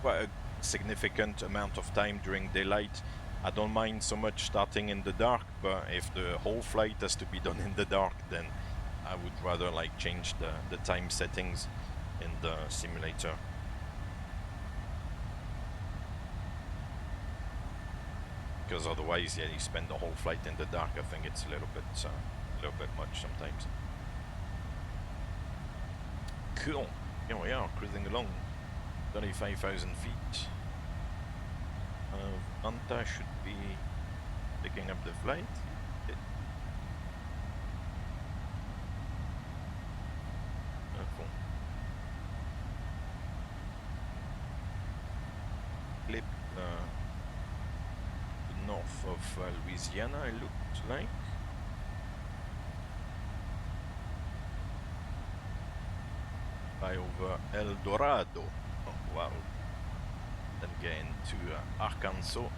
quite a significant amount of time during daylight, I don't mind so much starting in the dark, but if the whole flight has to be done in the dark, then I would rather like change the time settings in the simulator. Because otherwise, yeah, you spend the whole flight in the dark. I think it's a little bit much sometimes. Cool. Here we are, cruising along. 35,000 feet. Anta should be picking up the flight. Okay. Cool. Clip to the north. north of Louisiana, it looks like. Fly over El Dorado. Oh, wow. Then get into Arkansas.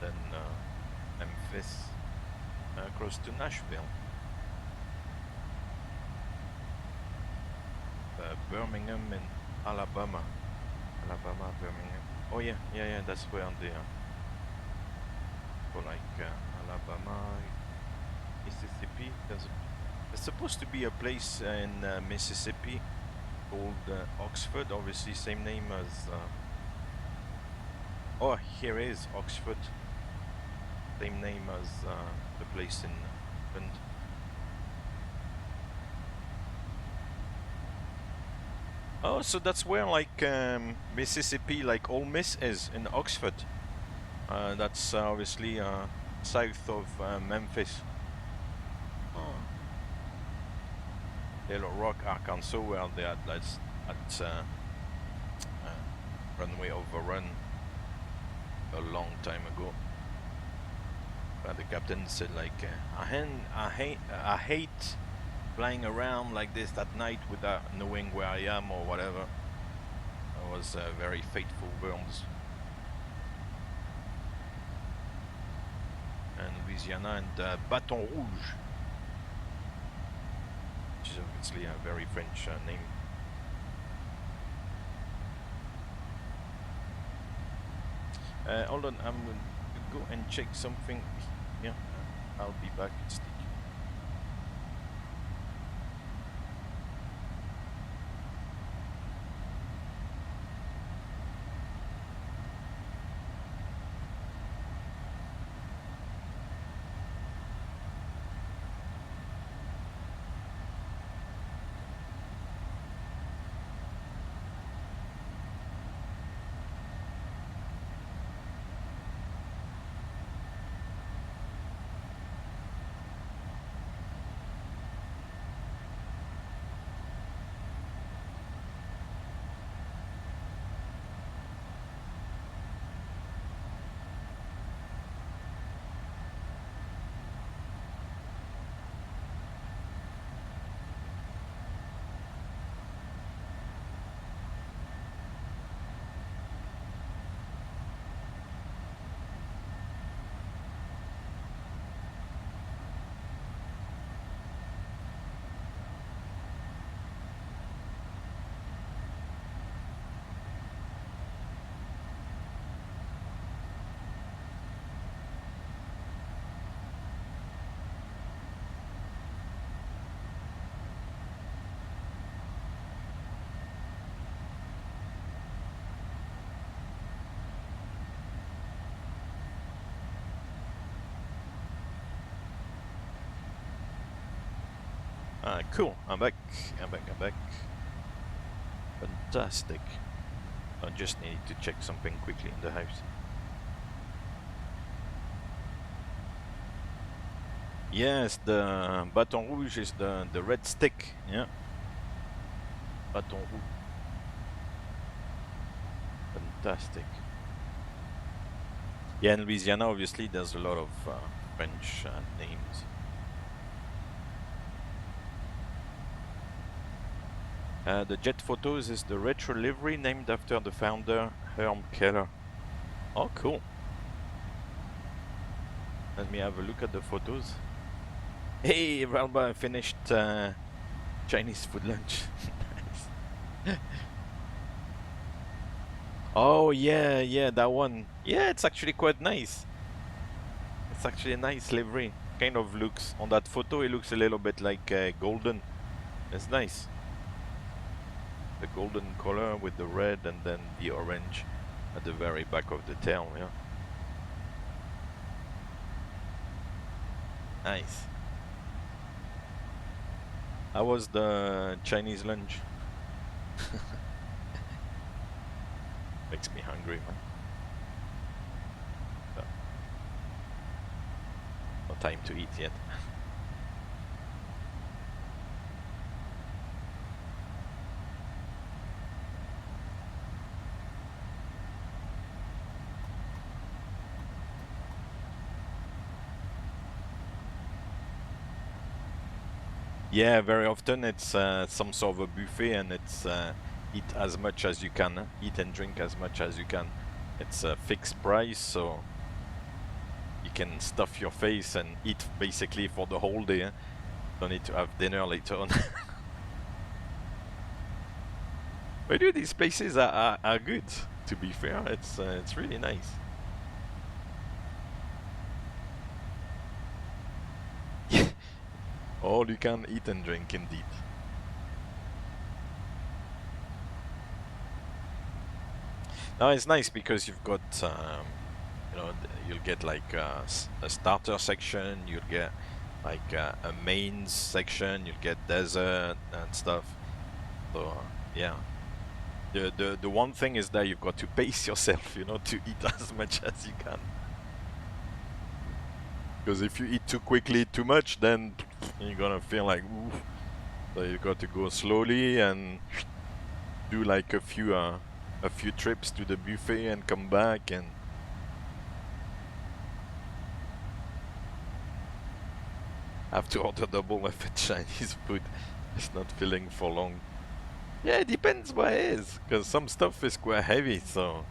Then Memphis. Close to Nashville. Birmingham in Alabama. Birmingham. Oh yeah, that's where they are. For like Alabama, Mississippi. There's supposed to be a place in Mississippi called Oxford. Obviously, same name as. Oh, here is Oxford. Same name as the place in England. Oh, so that's where like Mississippi, like Ole Miss is in Oxford. That's obviously south of Memphis. Oh. Little Rock, Arkansas, where they had at runway overrun a long time ago. The captain said like, I hate flying around like this at night without knowing where I am or whatever. That was very fateful words. And Louisiana and Baton Rouge, which is obviously a very French name. Hold on, I'm going to go and check something. Yeah, I'll be back. Cool, I'm back. Fantastic. I just need to check something quickly in the house. Yes, the Baton Rouge is the red stick, yeah. Baton Rouge. Fantastic. Yeah, in Louisiana, obviously, there's a lot of French names. The jet photos is the retro livery named after the founder, Herm Keller. Oh, cool. Let me have a look at the photos. Hey, Valba, I finished Chinese food lunch. Nice. Oh, yeah, that one. Yeah, it's actually quite nice. It's actually a nice livery. Kind of looks, on that photo, it looks a little bit like golden. It's nice. The golden color with the red and then the orange at the very back of the tail, yeah. Nice. How was the Chinese lunch? Makes me hungry, man. So, no time to eat yet. Yeah, very often it's some sort of a buffet, and it's eat as much as you can, eat and drink as much as you can. It's a fixed price, so you can stuff your face and eat basically for the whole day. Don't need to have dinner later on. But dude, these places are good, to be fair. It's really nice. All you can eat and drink, indeed. Now it's nice because you've got, you know, you'll get like a starter section, you'll get like a mains section, you'll get dessert and stuff. So yeah, the one thing is that you've got to pace yourself, you know, to eat as much as you can. Because if you eat too quickly, too much, then you're gonna feel like, ooh. So you got to go slowly and do like a few trips to the buffet and come back and. Have to order double if it's Chinese food. It's not filling for long. Yeah, it depends what it is, because some stuff is quite heavy, so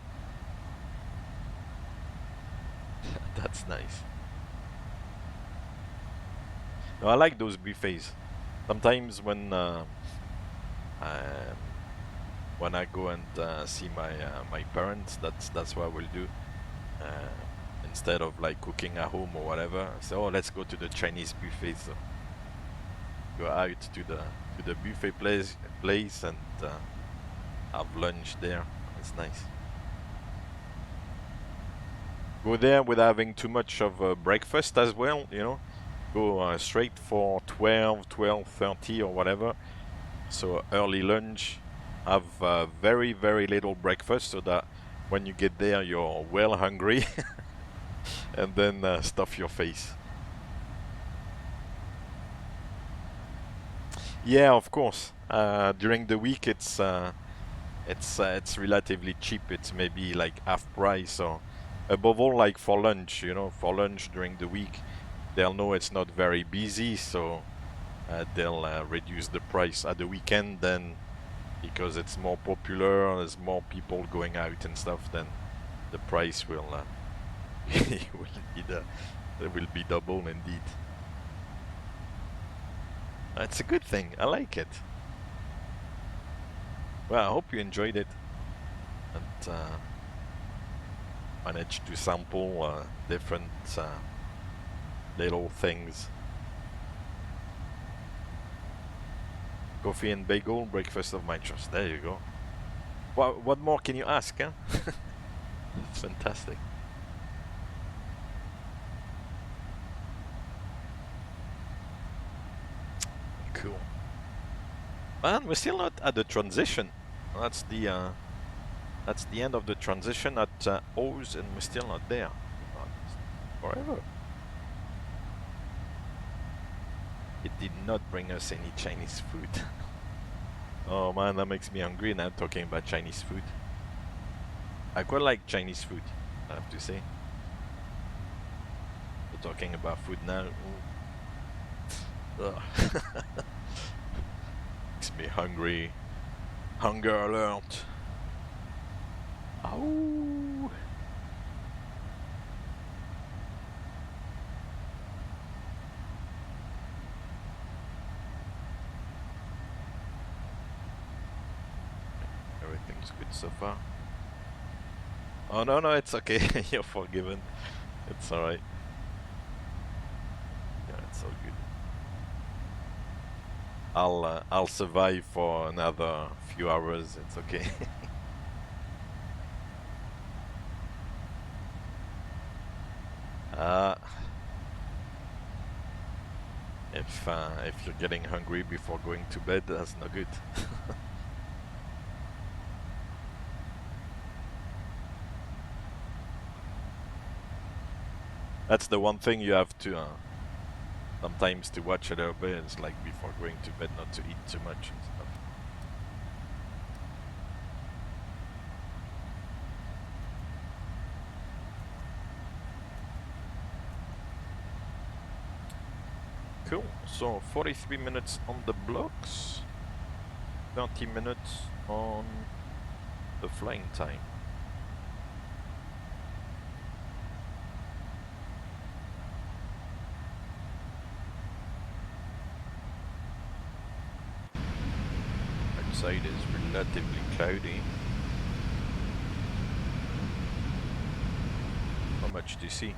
that's nice. No, I like those buffets. Sometimes when I go and see my parents, that's what I will do. Instead of like cooking at home or whatever, so oh, let's go to the Chinese buffet. So go out to the buffet place and have lunch there. It's nice. Go there without having too much of a breakfast as well, you know. Go straight for 12:30 or whatever. So early lunch, have very, very little breakfast so that when you get there you're well hungry and then stuff your face. Yeah, of course. During the week it's relatively cheap. It's maybe like half price, or above all like for lunch, you know, for lunch during the week they'll know it's not very busy, so they'll reduce the price at the weekend. Then because it's more popular, there's more people going out and stuff, then the price will will be double indeed. It's a good thing. I like it. Well, I hope you enjoyed it and managed to sample different little things. Coffee and bagel, breakfast of my choice. There you go. What more can you ask, huh? It's fantastic. Cool. Man, we're still not at the transition. That's the end of the transition at O's, and we're still not there. Forever. It did not bring us any Chinese food. Oh man, that makes me hungry now talking about Chinese food. I quite like Chinese food, I have to say. We're talking about food now. Makes me hungry. Hunger alert. Ow. Everything's good so far. Oh no, it's okay. You're forgiven. It's alright. Yeah, it's all good. I'll survive for another few hours. It's okay. If you're getting hungry before going to bed, that's not good. That's the one thing you have to sometimes to watch a little bit. It's like before going to bed, not to eat too much and stuff. Cool. So 43 minutes on the blocks, 30 minutes on the flying time. Outside is relatively cloudy. How much do you see?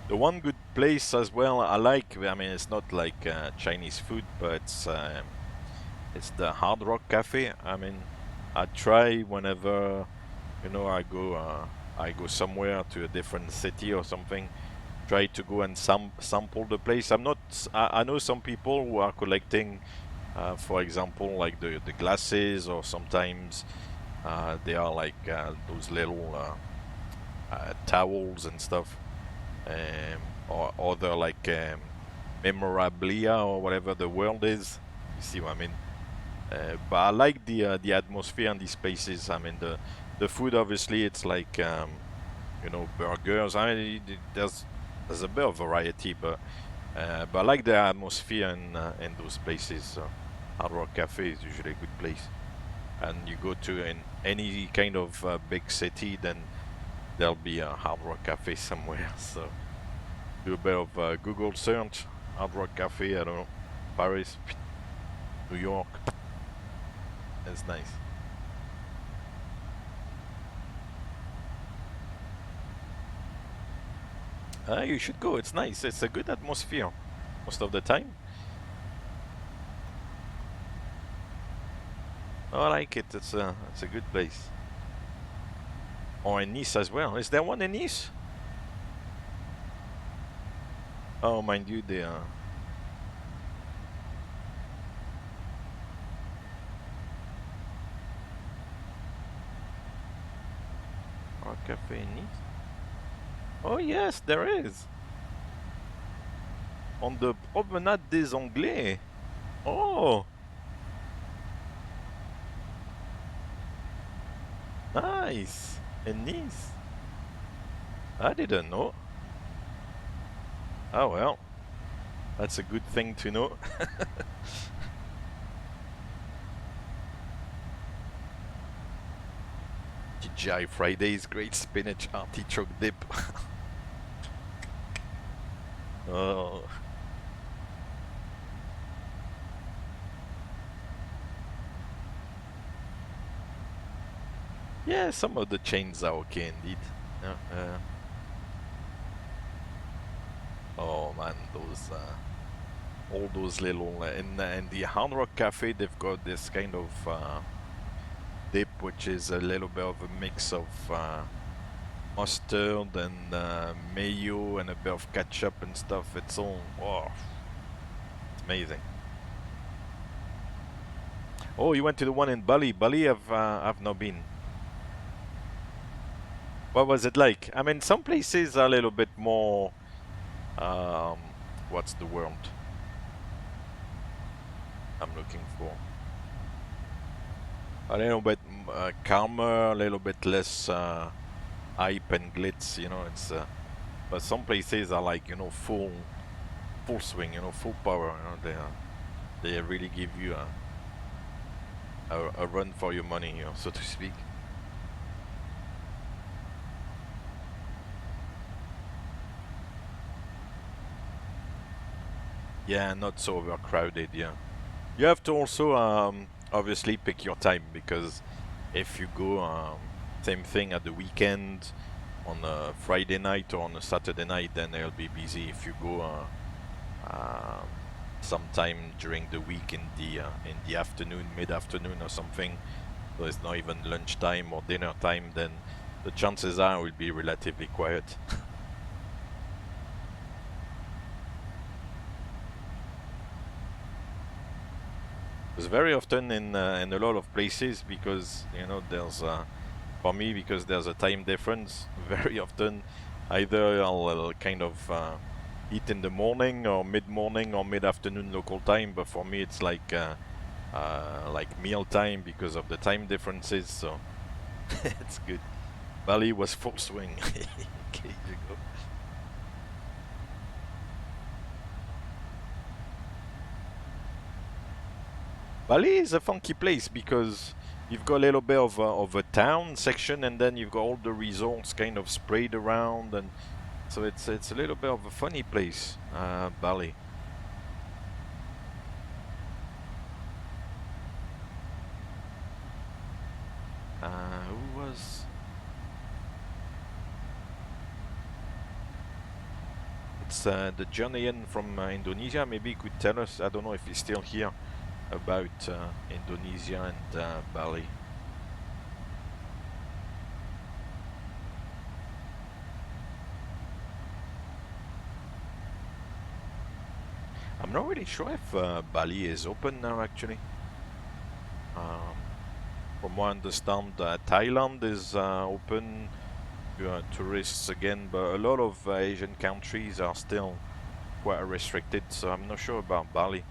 The one good place as well I like, I mean it's not like Chinese food, but it's the Hard Rock Cafe. I mean I try whenever, you know, I go somewhere to a different city or something, try to go and sample the place. I know some people who are collecting for example like the glasses, or sometimes they are like those little towels and stuff, or other like memorabilia or whatever the world is. You see what I mean? But I like the atmosphere in these places. I mean the food, obviously it's like you know, burgers. I mean there's a bit of variety, but I like the atmosphere in those places. So Hard Rock Cafe is usually a good place. And you go to in any kind of big city, then there'll be a Hard Rock Cafe somewhere. So do a bit of Google search, Hard Rock Cafe, I don't know, Paris, New York. That's nice. You should go, it's nice. It's a good atmosphere most of the time. Oh, I like it. It's a good place. Or in Nice as well. Is there one in Nice? Oh, mind you, they are. Our cafe in Nice? Oh yes, there is. On the Promenade des Anglais. Oh, nice. In Nice. I didn't know. Oh well, that's a good thing to know. TGI Fridays, great spinach artichoke dip. Oh. Yeah, some of the chains are okay indeed. Yeah, oh man, those all those little in the Hard Rock Cafe, they've got this kind of dip, which is a little bit of a mix of mustard and mayo and a bit of ketchup and stuff. It's all, oh, it's amazing. Oh, you went to the one in Bali. Bali, I've not been. What was it like? I mean, some places are a little bit more. What's the word I'm looking for? A little bit calmer, a little bit less hype and glitz. You know, it's. But some places are like, you know, full swing. You know, full power. You know, they really give you a run for your money, you know, so to speak. Yeah, not so overcrowded, yeah. You have to also obviously pick your time, because if you go same thing at the weekend, on a Friday night or on a Saturday night, then it'll be busy. If you go sometime during the week in the afternoon, mid-afternoon or something, so it's not even lunchtime or dinner time, then the chances are it will be relatively quiet. It's very often in a lot of places, because you know there's for me, because there's a time difference. Very often, either I'll kind of eat in the morning or mid-morning or mid-afternoon local time, but for me it's like meal time because of the time differences, so it's good. Bali was full swing. Okay, you go. Bali is a funky place because you've got a little bit of a town section, and then you've got all the resorts kind of sprayed around, and so it's a little bit of a funny place, Bali. Who was? It's the journeyman from Indonesia. Maybe he could tell us. I don't know if he's still here, about Indonesia and Bali. I'm not really sure if Bali is open now, actually. From what I understand, Thailand is open to tourists again, but a lot of Asian countries are still quite restricted, so I'm not sure about Bali.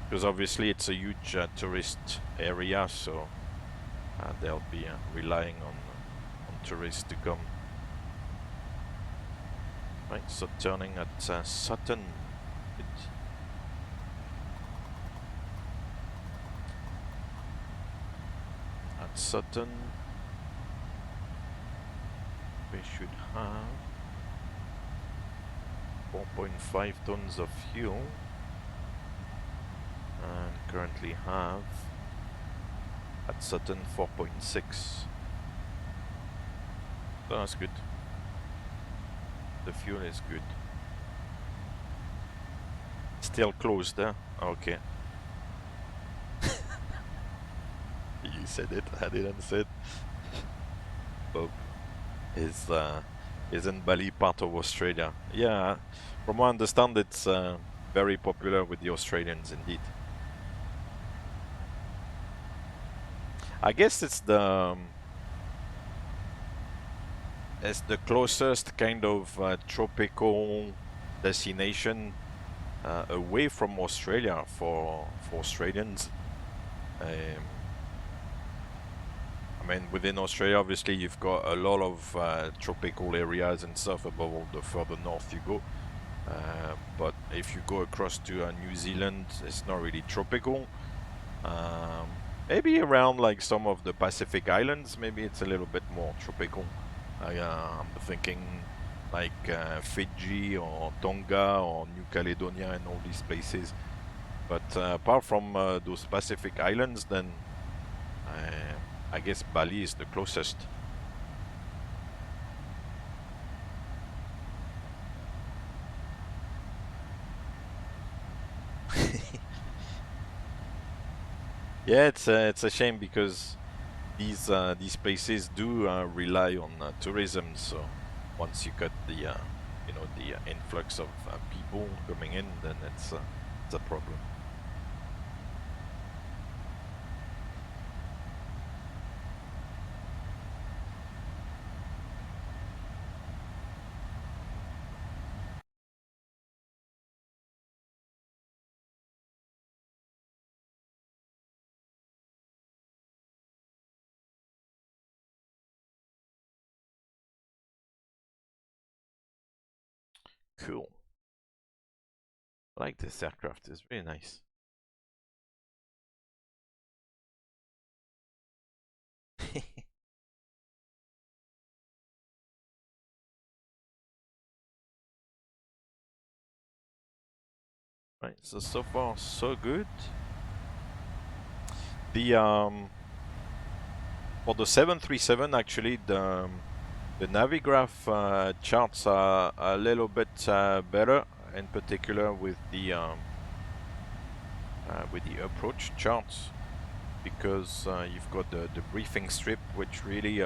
Because obviously it's a huge tourist area, so they'll be relying on tourists to come. Right, so turning at Sutton. At Sutton, we should have 4.5 tons of fuel, and currently have at Sutton 4.6. So that's good. The fuel is good. Still closed, huh? Okay. You said it, I didn't say it. Bob, isn't Bali part of Australia? Yeah, from what I understand, it's very popular with the Australians indeed. I guess it's the closest kind of tropical destination away from Australia for Australians. I mean, within Australia, obviously, you've got a lot of tropical areas and stuff above all the further north you go. But if you go across to New Zealand, it's not really tropical. Maybe around like some of the Pacific Islands, maybe it's a little bit more tropical. I'm thinking like Fiji or Tonga or New Caledonia and all these places. But apart from those Pacific Islands, then I guess Bali is the closest. Yeah, it's a shame because these places do rely on tourism. So once you got the you know, the influx of people coming in, then it's a problem. Cool. I like this aircraft. It's really nice. Right, so far so good. The for the 737, actually, the Navigraph charts are a little bit better, in particular with the approach charts, because you've got the briefing strip, which really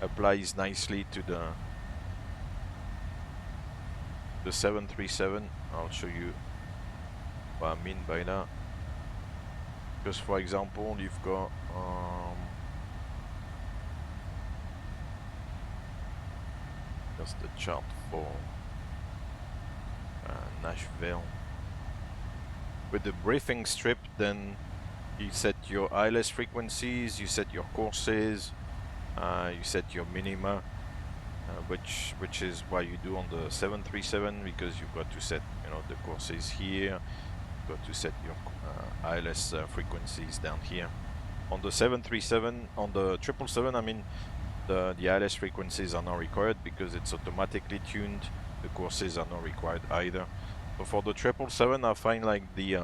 applies nicely to the 737. I'll show you what I mean by that. Because, for example, you've got just the chart for Nashville. With the briefing strip, then you set your ILS frequencies, you set your courses, you set your minima, which is what you do on the 737, because you've got to set, you know, the courses here, you've got to set your ILS frequencies down here. On the 737, on the 777, I mean, the ILS frequencies are not required because it's automatically tuned. The courses are not required either. So for the 777, I find like the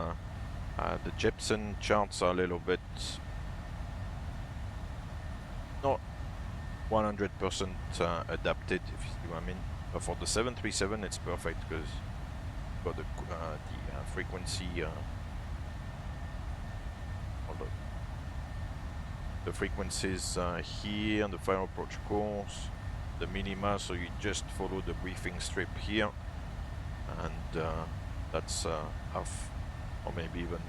Jepson charts are a little bit not 100% adapted, if you see what I mean. But for the 737, it's perfect because you've got the frequency. The frequencies here on the final approach course, the minima, so you just follow the briefing strip here, and that's half or maybe even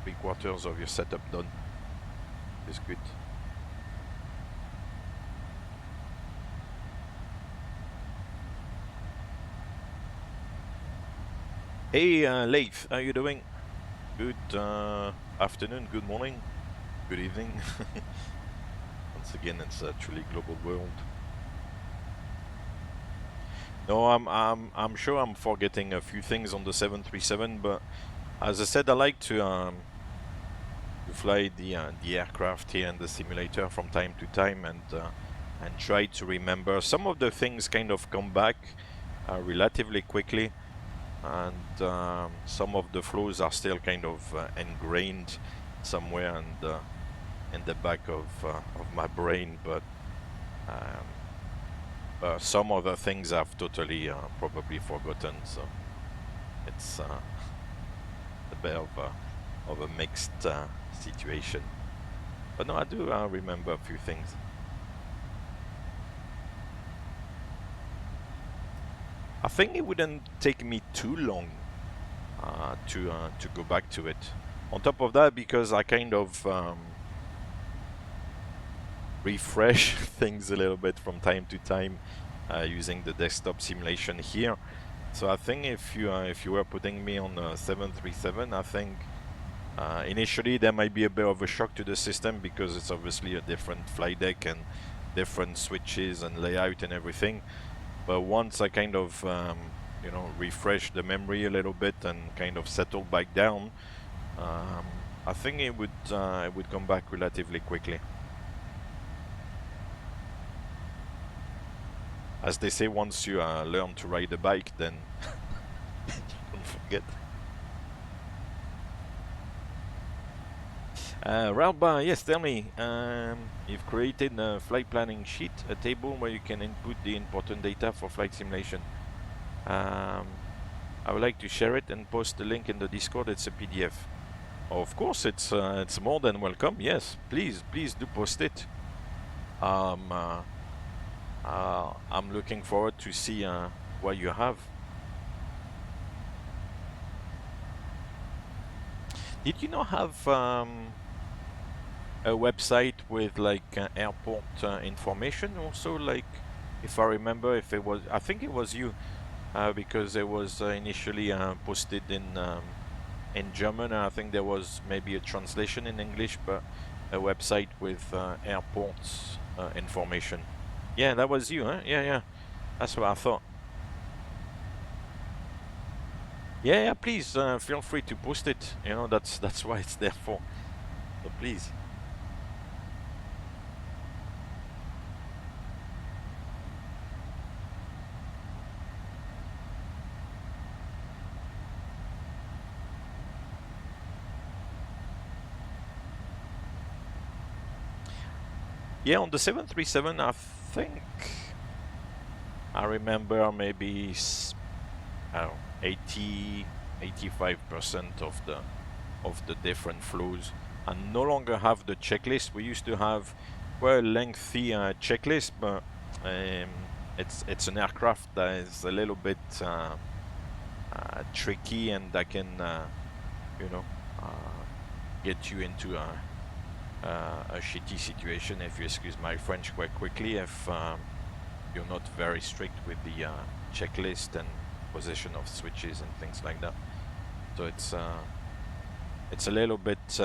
3/4 of your setup done. It's good. Hey Leif, how you doing? Good afternoon, good morning, good evening. Once again, it's a truly global world. No, I'm sure I'm forgetting a few things on the 737, but as I said, I like to fly the aircraft here in the simulator from time to time, and try to remember. Some of the things kind of come back relatively quickly, and some of the flows are still kind of ingrained somewhere in the back of my brain, but some other things I've totally probably forgotten, so it's a bit of a mixed situation. But no, I do remember a few things. I think it wouldn't take me too long to go back to it. On top of that, because I kind of refresh things a little bit from time to time using the desktop simulation here. So I think if you were putting me on a 737, I think initially there might be a bit of a shock to the system because it's obviously a different flight deck and different switches and layout and everything. But once I kind of you know, refresh the memory a little bit and kind of settle back down, I think it would come back relatively quickly. As they say, once you learn to ride a bike, then you don't forget. Ralba, yes, tell me. You've created a flight planning sheet, a table where you can input the important data for flight simulation. I would like to share it and post the link in the Discord. It's a PDF. Of course, it's more than welcome. Yes, please do post it. I'm looking forward to see what you have. Did you not have a website with like airport information also? Like, if I remember, if it was, I think it was you, because it was initially posted in German. I think there was maybe a translation in English, but a website with airports information. Yeah, that was you, huh? Yeah, that's what I thought. Yeah, please feel free to post it. You know, that's why it's there for. So please. Yeah, on the 737, I think I remember maybe, I don't know, 85% of the different flows. I no longer have the checklist. We used to have quite a lengthy checklist, but it's an aircraft that is a little bit tricky, and that can you know, get you into a shitty situation, if you excuse my French, quite quickly if you're not very strict with the checklist and position of switches and things like that. So it's a little bit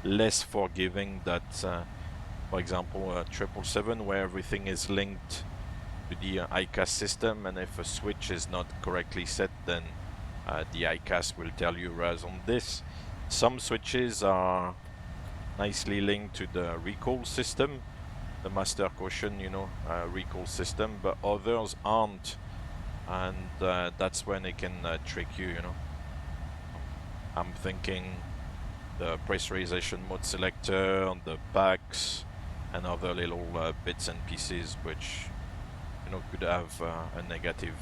less forgiving that, for example, 777, where everything is linked to the ICAS system, and if a switch is not correctly set, then the ICAS will tell you. Whereas on this, some switches are nicely linked to the recall system, the master caution, you know, recall system, but others aren't, and that's when it can trick you, you know. I'm thinking the pressurization mode selector, the packs, and other little bits and pieces which, you know, could have a negative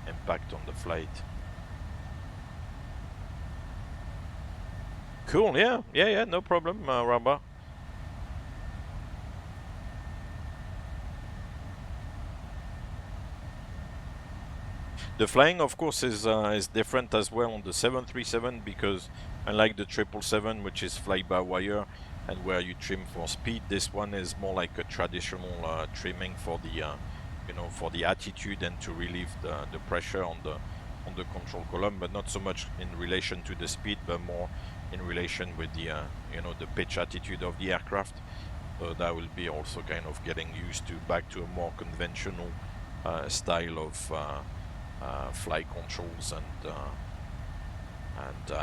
impact on the flight. Cool, yeah, no problem, Rabba. The flying, of course, is different as well on the 737, because unlike the 777, which is fly-by-wire and where you trim for speed, this one is more like a traditional trimming for the, you know, for the attitude and to relieve the pressure on the control column, but not so much in relation to the speed, but more in relation with the, you know, the pitch attitude of the aircraft. So that will be also kind of getting used to back to a more conventional style of flight controls and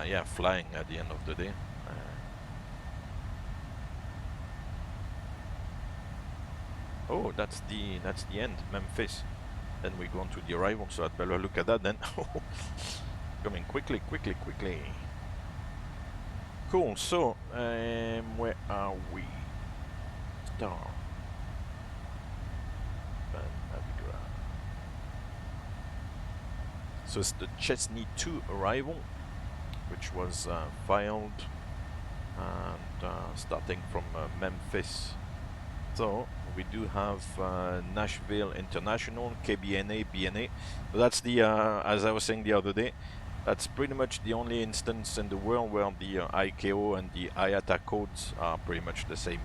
yeah, flying at the end of the day. Oh, that's the end, Memphis. Then we go on to the arrival, so I'd better look at that then. Coming quickly. Cool, so where are we? Star. So it's the Chesney 2 arrival, which was filed and starting from Memphis. So we do have Nashville International, KBNA, BNA. So that's the, as I was saying the other day, that's pretty much the only instance in the world where the ICAO and the IATA codes are pretty much the same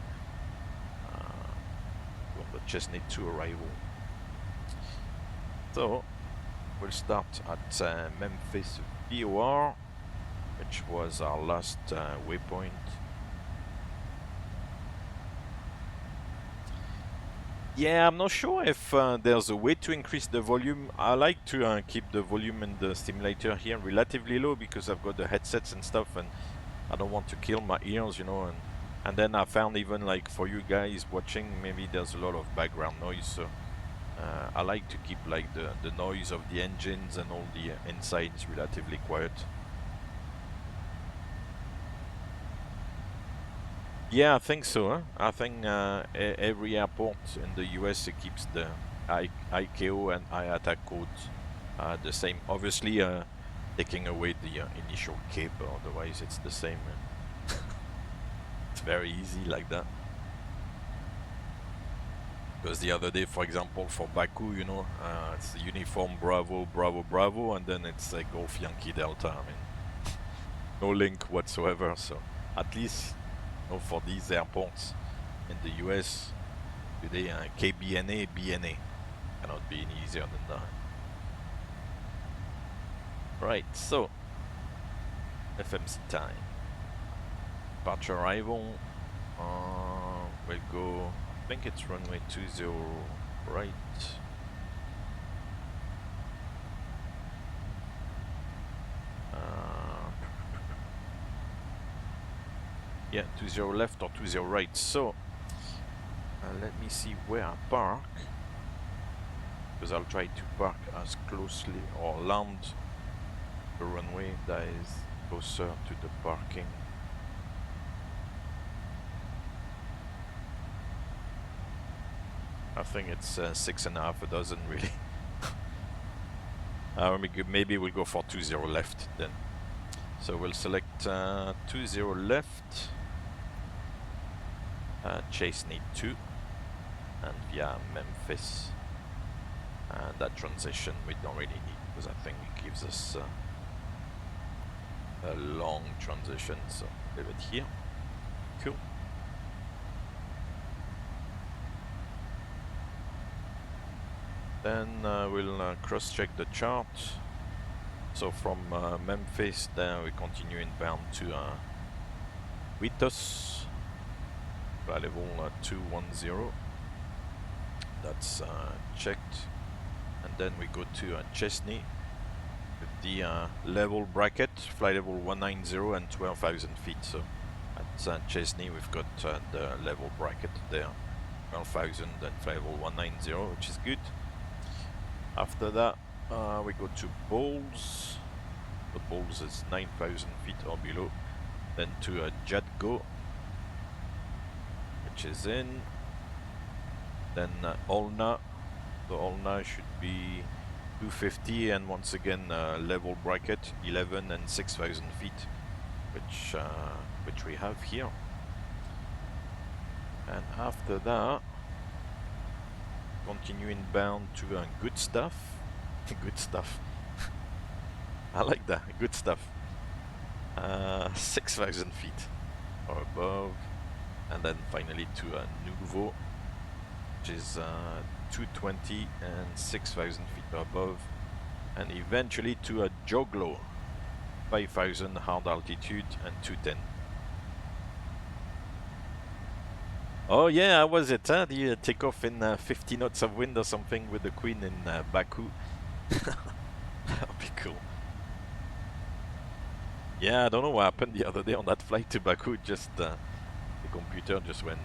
on the Chesney 2 arrival. So we'll start at Memphis VOR, which was our last waypoint. Yeah, I'm not sure if there's a way to increase the volume. I like to keep the volume in the simulator here relatively low because I've got the headsets and stuff, and I don't want to kill my ears, you know. And then I found even like for you guys watching, maybe there's a lot of background noise, so I like to keep like the noise of the engines and all the insides relatively quiet. Yeah, I think so. Huh? I think every airport in the US it keeps the ICAO and IATA codes the same. Obviously, taking away the initial cape, otherwise it's the same. It's very easy like that. Because the other day, for example, for Baku, you know, it's the uniform Bravo, Bravo, Bravo, and then it's a Golf Yankee Delta. I mean, no link whatsoever. So at least, you know, for these airports in the US, today KBNA, BNA cannot be any easier than that. Right, so FMC time. Departure arrival. We'll go. I think it's runway 20 right. Yeah, 20 left or 20 right. So let me see where I park, because I'll try to park as closely or land the runway that is closer to the parking. I think it's 6.5 dozen really. Maybe we'll go for 20 left then. So we'll select 20 left, Chesney 2, and via Memphis. That transition we don't really need because I think it gives us a long transition, so leave it here. Cool. Then we'll cross-check the chart. So from Memphis, then we continue inbound to Witos, flight level 210. That's checked. And then we go to Chesney with the level bracket, flight level 190 and 12,000 feet. So at Chesney, we've got the level bracket there, 12,000 and flight level 190, which is good. After that, we go to Bowls. The Bowls is 9,000 feet or below. Then to Jadgo, which is in. Then Olna. The Olna should be 250, and once again level bracket 11 and 6,000 feet, which we have here. And after that, continue inbound to good stuff. Good stuff. I like that. Good stuff. 6,000 feet or above, and then finally to Nouveau, which is 220 and 6,000 feet above, and eventually to Joglo, 5,000 hard altitude and 210. Oh yeah, how was it? Huh? The takeoff in 50 knots of wind or something with the Queen in Baku. That'll be cool. Yeah, I don't know what happened the other day on that flight to Baku. Just the computer just went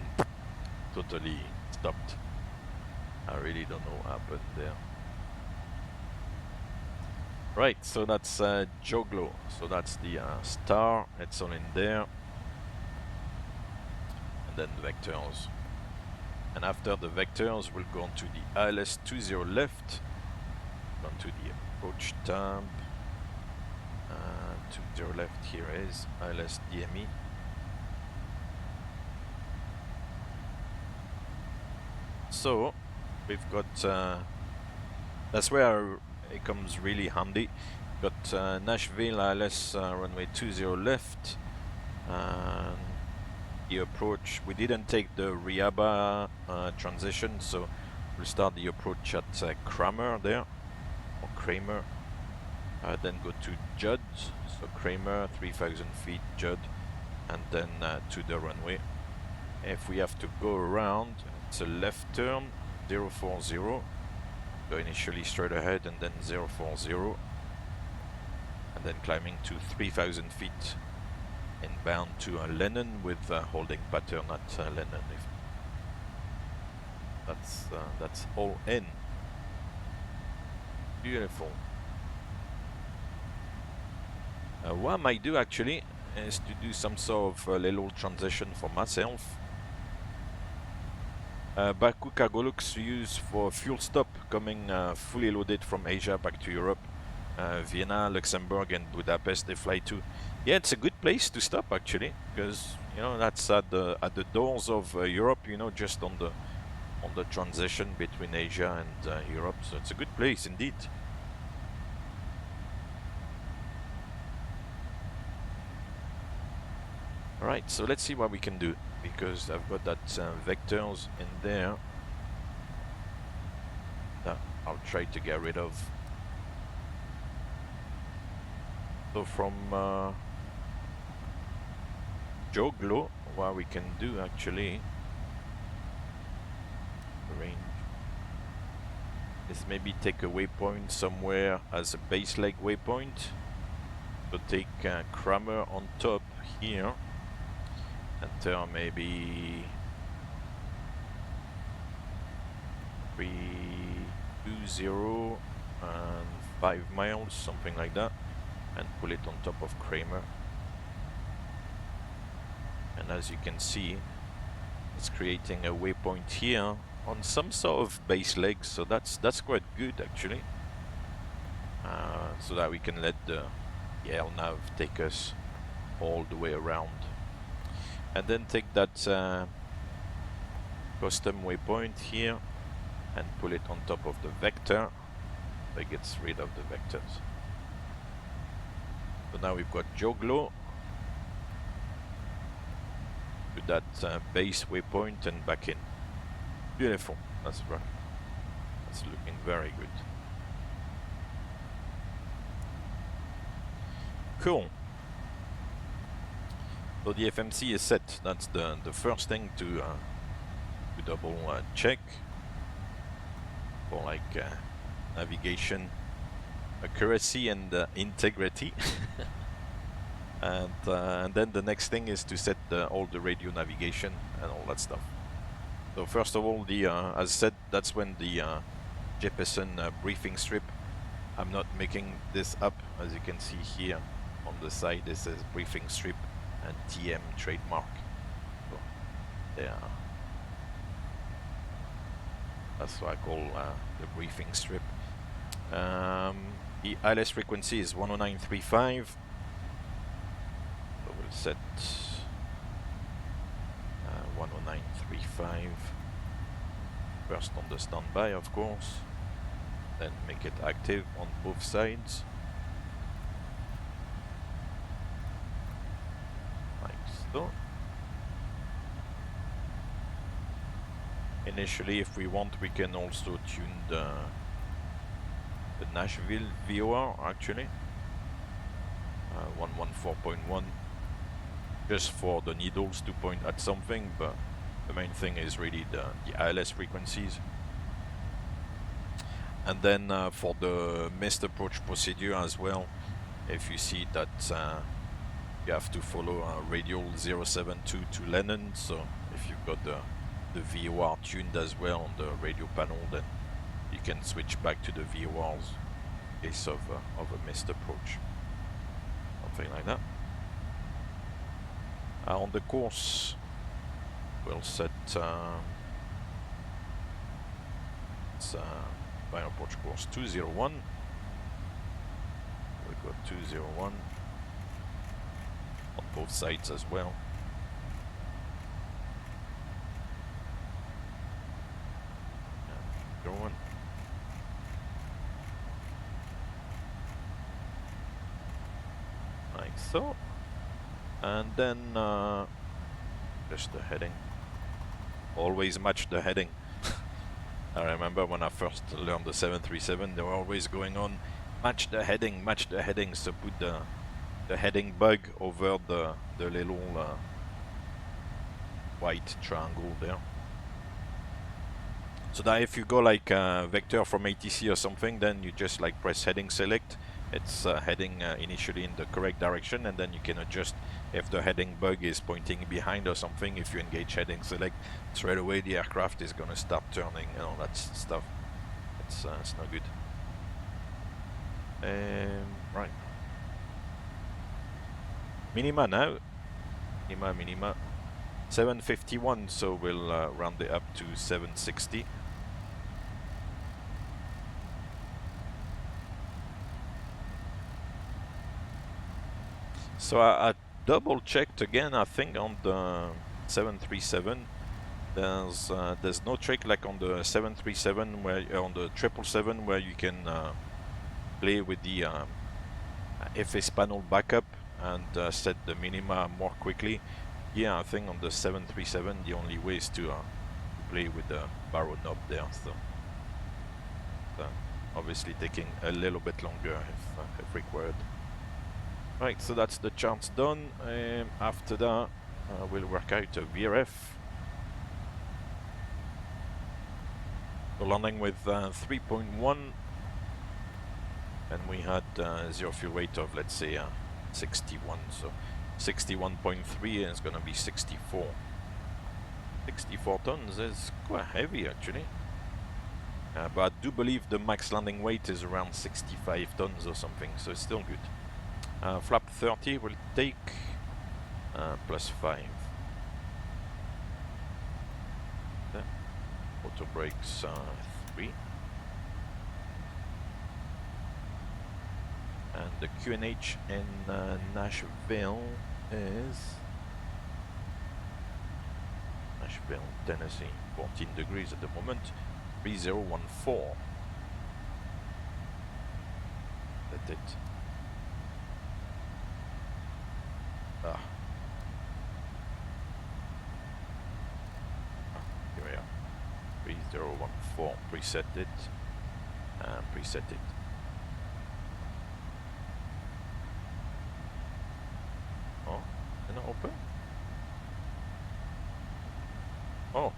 totally stopped. I really don't know what happened there. Right, so that's Joglo. So that's the star. It's all in there. And then vectors. And after the vectors, we'll go on to the ILS 20 left. On to the approach tab. 20 left here is ILS DME. So we've got that's where it comes really handy. Got Nashville ILS runway 20 left. The approach, we didn't take the Riaba transition, so we'll start the approach at Kramer there, or Kramer. Then go to Judd, so Kramer, 3,000 feet, Judd, and then to the runway. If we have to go around, it's a left turn, 040, go initially straight ahead and then 040, and then climbing to 3,000 feet inbound to Lennon with holding pattern at Lennon. That's all in. Beautiful. What I might do actually is to do some sort of little transition for myself. Baku cargo looks used for fuel stop coming fully loaded from Asia back to Europe. Vienna, Luxembourg and Budapest they fly to. Yeah, it's a good place to stop actually, because you know that's at the doors of Europe, you know, just on the transition between Asia and Europe, so it's a good place indeed. Alright, so let's see what we can do, because I've got that vectors in there that I'll try to get rid of. So from Joglo, what we can do actually, range, is maybe take a waypoint somewhere as a base leg waypoint. So take Kramer on top here, and turn maybe 320 and 5 miles, something like that, and pull it on top of Kramer. And as you can see, it's creating a waypoint here on some sort of base leg, so that's quite good actually. So that we can let the LNAV take us all the way around. And then take that custom waypoint here and pull it on top of the vector. That gets rid of the vectors. So now we've got Joglo to that base waypoint and back in. Beautiful. That's It's looking very good. Cool. So the FMC is set. That's the first thing to double check for like navigation accuracy and integrity. And then the next thing is to set all the radio navigation and all that stuff. So first of all, the as said, that's when the Jeppesen briefing strip. I'm not making this up, as you can see here on the side. This says briefing strip and TM trademark. So there. That's what I call the briefing strip. The ILS frequency is 109.35. So we'll set 109.35 first on the standby, of course. Then make it active on both sides. Like so. Initially, if we want, we can also tune the Nashville VOR actually. 114.1 just for the needles to point at something, but the main thing is really the ILS frequencies. And then for the missed approach procedure as well, if you see that you have to follow radial 072 to Lennon, so if you've got the VOR tuned as well on the radio panel, then you can switch back to the VORs in case of a missed approach. Something like that. On the course, we'll set by approach course 201. We've got 201 on both sides as well. And 01. Like so. And then just the heading. Always match the heading. I remember when I first learned the 737, they were always going on, match the heading, so put the heading bug over the little white triangle there. So that if you go like vector from ATC or something, then you just like press heading select. It's heading initially in the correct direction, and then you can adjust if the heading bug is pointing behind or something. If you engage heading select, straight away the aircraft is gonna start turning and all that stuff. It's not good. Right. Minima now. Minima. 751, so we'll round it up to 760. So I double checked again. I think on the 737 there's no trick like on the 737 where on the 777 where you can play with the FS panel backup and set the minima more quickly. Yeah, I think on the 737 the only way is to play with the barrel knob there. So obviously taking a little bit longer if required. Right, so that's the charts done. After that, we'll work out a VRF. So landing with 3.1, and we had zero fuel weight of, let's say, 61. So 61.3 is going to be 64. 64 tons is quite heavy, actually. But I do believe the max landing weight is around 65 tons or something, so it's still good. Flap 30 will take plus 5. Okay. Auto brakes 3. And the KIAH in Nashville is Nashville, Tennessee, 14 degrees at the moment, 3014. That's it. Here we are. 3014. Preset it. preset it. Oh, can I open? Oh.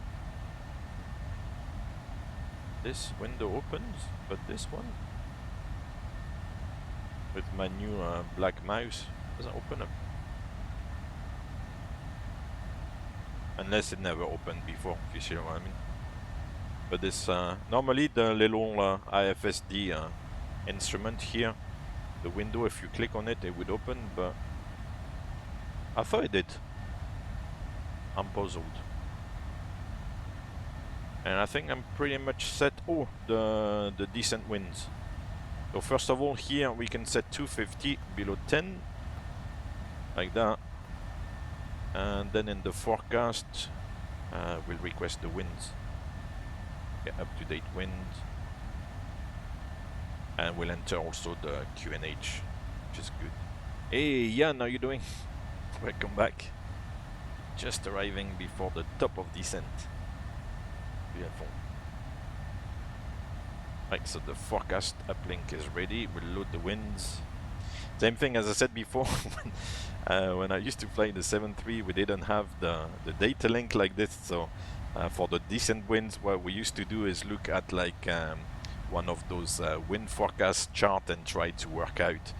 This window opens, but this one with my new black mouse doesn't open up. Unless it never opened before, if you see what I mean. But this, normally the little IFSD instrument here, the window, if you click on it, it would open, but I thought it did. I'm puzzled. And I think I'm pretty much set. Oh, the decent winds. So first of all, here we can set 250 below 10, like that. And then in the forecast, we'll request the winds. Get up-to-date wind. And we'll enter also the KIAH, which is good. Hey, Jan, how you doing? Welcome back. Just arriving before the top of descent. Beautiful. Right, so the forecast uplink is ready. We'll load the winds. Same thing as I said before. When I used to fly the 7.3, we didn't have the data link like this. So for the decent winds, what we used to do is look at like one of those wind forecast chart and try to work out,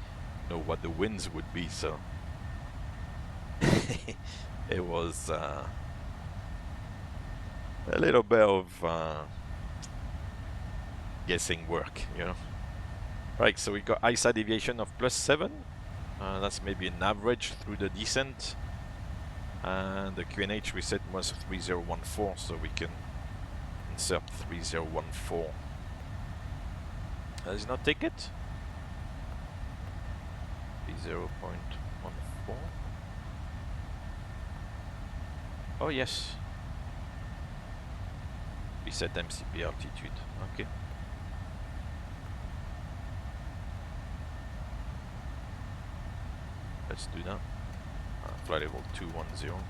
you know, what the winds would be. So it was a little bit of guessing work, you know. Right, so we got ISA deviation of +7. That's maybe an average through the descent. And the KIAH we said was 3014, so we can insert 3014. Does not take it? 30.14. Oh yes. We set MCP altitude. Okay. Let's do that. Flight level 210. Gonna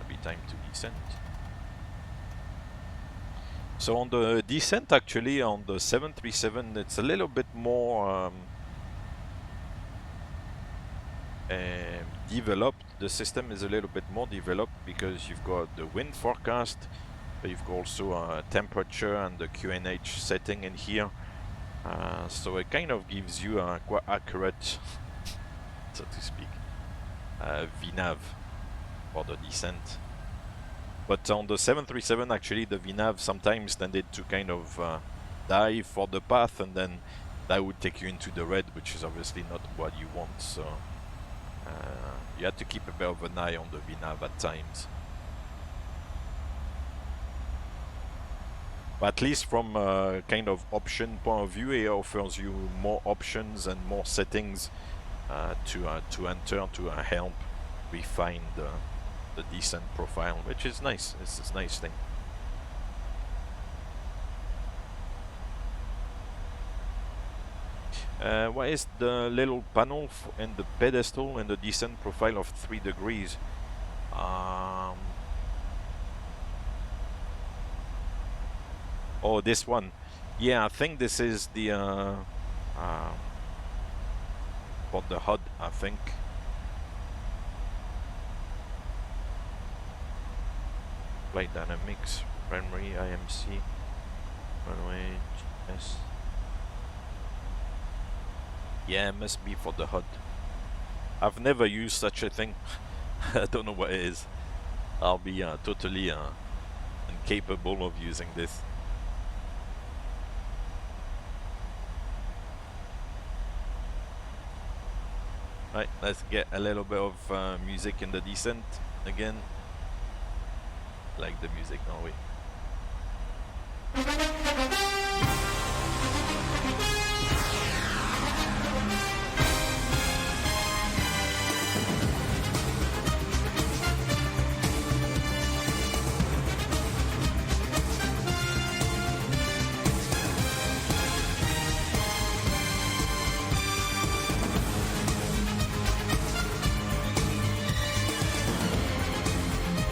be time to descend. So on the descent, actually, on the 737, it's a little bit more developed. The system is a little bit more developed because you've got the wind forecast, but you've got also temperature and the KIAH setting in here. So it kind of gives you a quite accurate, so to speak, VNAV for the descent. But on the 737, actually, the VNAV sometimes tended to kind of dive for the path, and then that would take you into the red, which is obviously not what you want. So you had to keep a bit of an eye on the VNAV at times. But at least from a kind of option point of view, it offers you more options and more settings to enter to help refine the descent profile, which is nice. It's a nice thing. What is the little panel in the pedestal in the descent profile of 3 degrees? Oh, this one. Yeah, I think this is the for the HUD, I think. Flight dynamics, primary, IMC, runway, GS. Yeah, it must be for the HUD. I've never used such a thing. I don't know what it is. I'll be totally incapable of using this. Right, let's get a little bit of music in the descent again. Like the music, no way.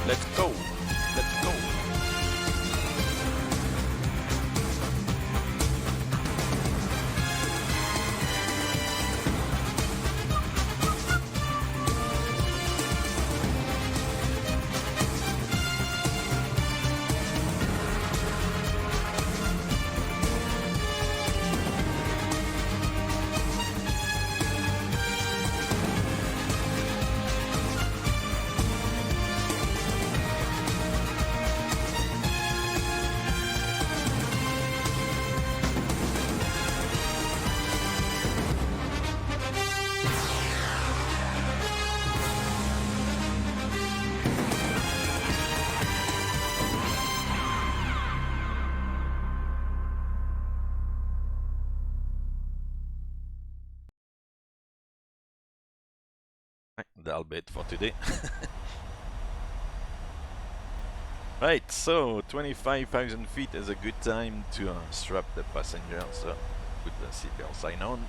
Let's go. Let's go. that'll be it for today. Right, so 25,000 feet is a good time to strap the passenger, so put the seatbelt sign on.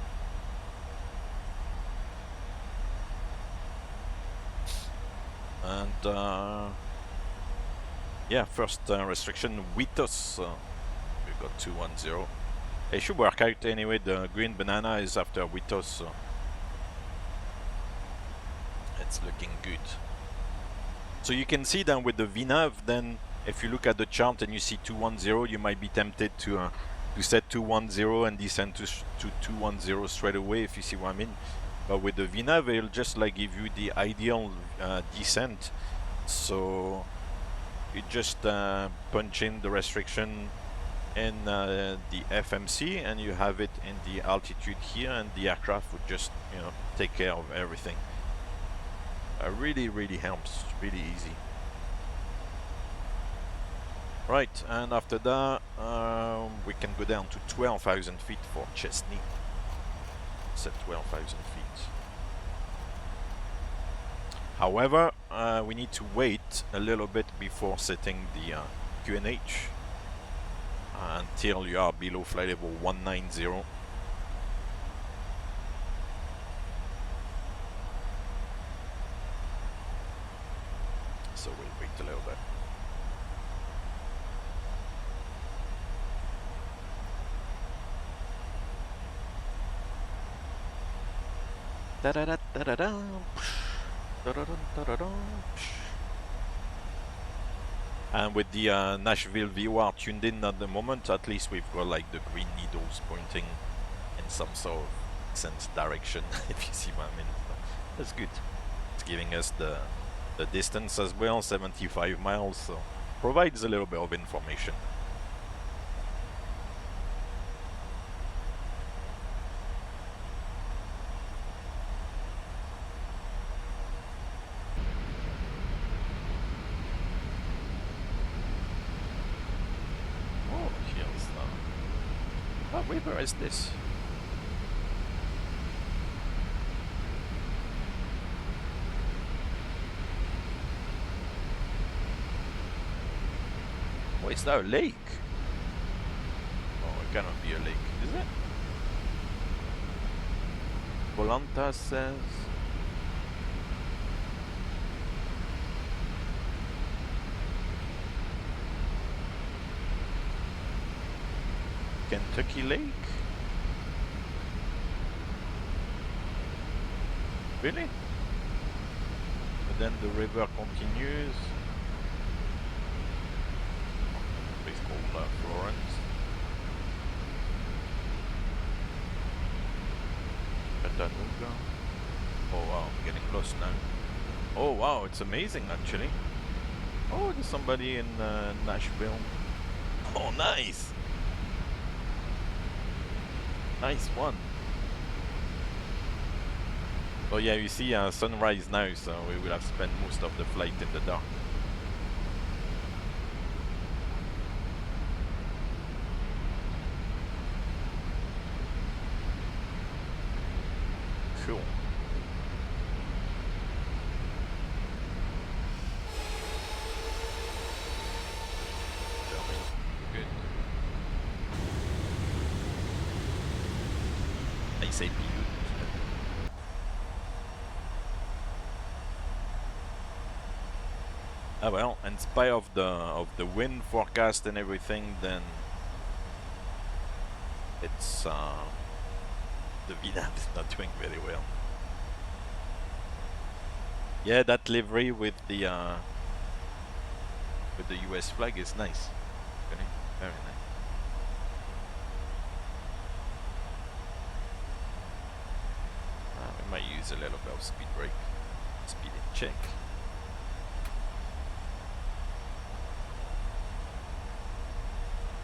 And yeah, first restriction, Witos. We've got 210. It should work out anyway. The green banana is after Witos, so it's looking good. So you can see then with the VNAV, then if you look at the chart and you see 210, you might be tempted to set 210 and descend to 210 straight away, if you see what I mean. But with the VNAV, it'll just like give you the ideal descent. So you just punch in the restriction in the FMC and you have it in the altitude here, and the aircraft would just, you know, take care of everything. Really helps, really easy. Right, and after that we can go down to 12,000 feet for Chesney. Set 12,000 feet. However, we need to wait a little bit before setting the KIAH until you are below flight level 190. So we'll wait a little bit. And with the Nashville VOR tuned in at the moment, at least we've got like the green needles pointing in some sort of sense direction, if you see what I mean. So that's good. It's giving us the distance as well, 75 miles, so provides a little bit of information. Where is this? Oh, is that a lake? Oh, it cannot be a lake, is it? Volanta says... Kentucky Lake? Really? But then the river continues. Place called Florence. Chattanooga. Oh wow, I'm getting close now. Oh wow, it's amazing actually. Oh, there's somebody in Nashville. Oh, nice! Nice one. Oh yeah, you see sunrise now, so we will have spent most of the flight in the dark. Cool. Good. I say good. Ah well, in spite of the wind forecast and everything, then it's the VNAV is not doing very well. Yeah, that livery with the US flag is nice. Okay, very nice. We might use a little bit of speed brake, speed in check.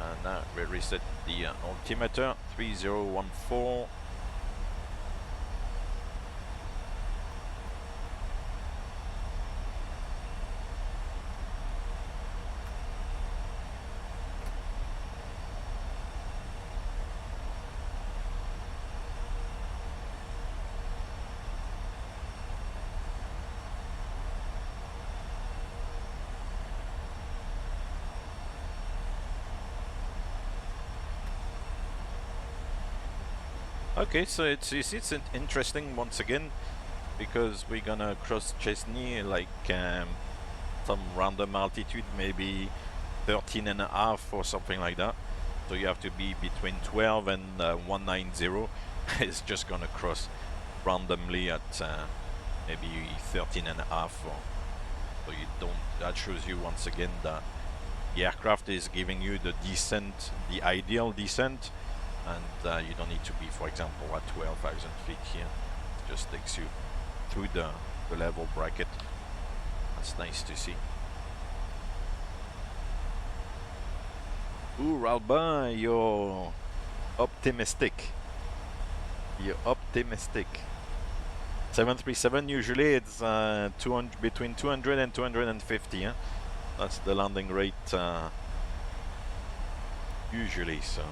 And now we reset the altimeter 3014. Okay, so it's interesting once again because we're gonna cross Chesney like some random altitude, maybe 13.5 or something like that. So you have to be between 12 and 190. It's just gonna cross randomly at maybe 13.5. So you don't. That shows you once again that the aircraft is giving you the descent, the ideal descent, and you don't need to be, for example, at 12,000 feet here. It just takes you through the level bracket. That's nice to see. Ooh, Ralba, you're optimistic. You're optimistic. 737 usually it's 200, between 200 and 250. Huh? That's the landing rate usually. So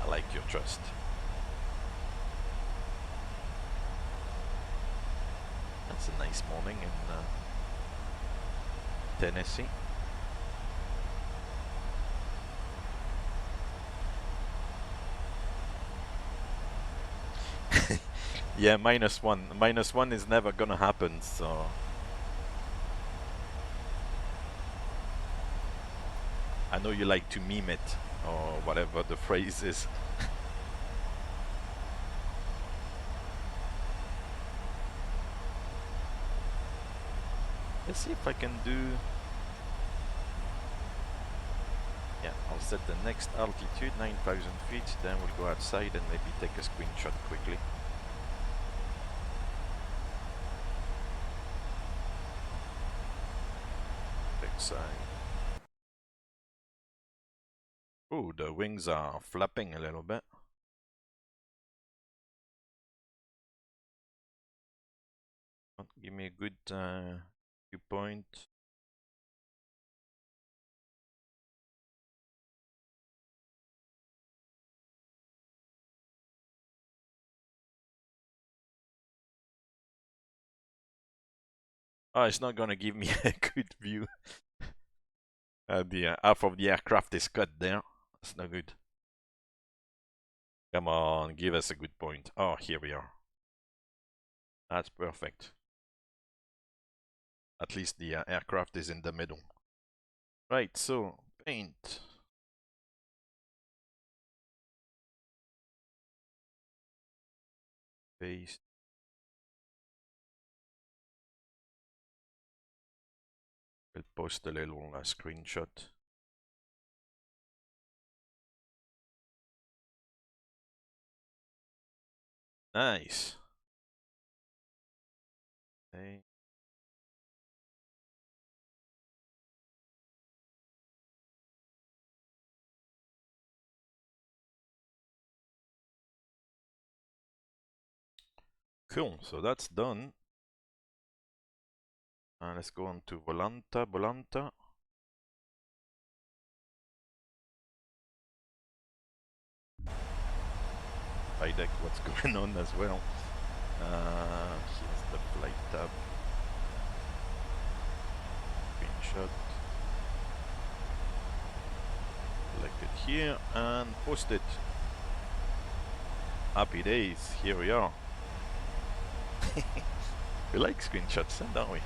I like your trust. That's a nice morning in Tennessee. Yeah, -1. -1 is never gonna happen, so I know you like to meme it, or whatever the phrase is. Let's see if I can do... Yeah, I'll set the next altitude, 9,000 feet, then we'll go outside and maybe take a screenshot quickly. Side. Oh, the wings are flapping a little bit. Give me a good viewpoint. Oh, it's not gonna give me a good view. The half of the aircraft is cut there. That's not good. Come on, give us a good point. Oh, here we are. That's perfect. At least the aircraft is in the middle. Right, so paint. Paste. We'll post a little screenshot. Nice. Okay. Cool, so that's done. Let's go on to Volanta. Flight deck, what's going on as well. Here's the flight tab. Screenshot. Select it here and post it. Happy days, here we are. We like screenshots, don't we?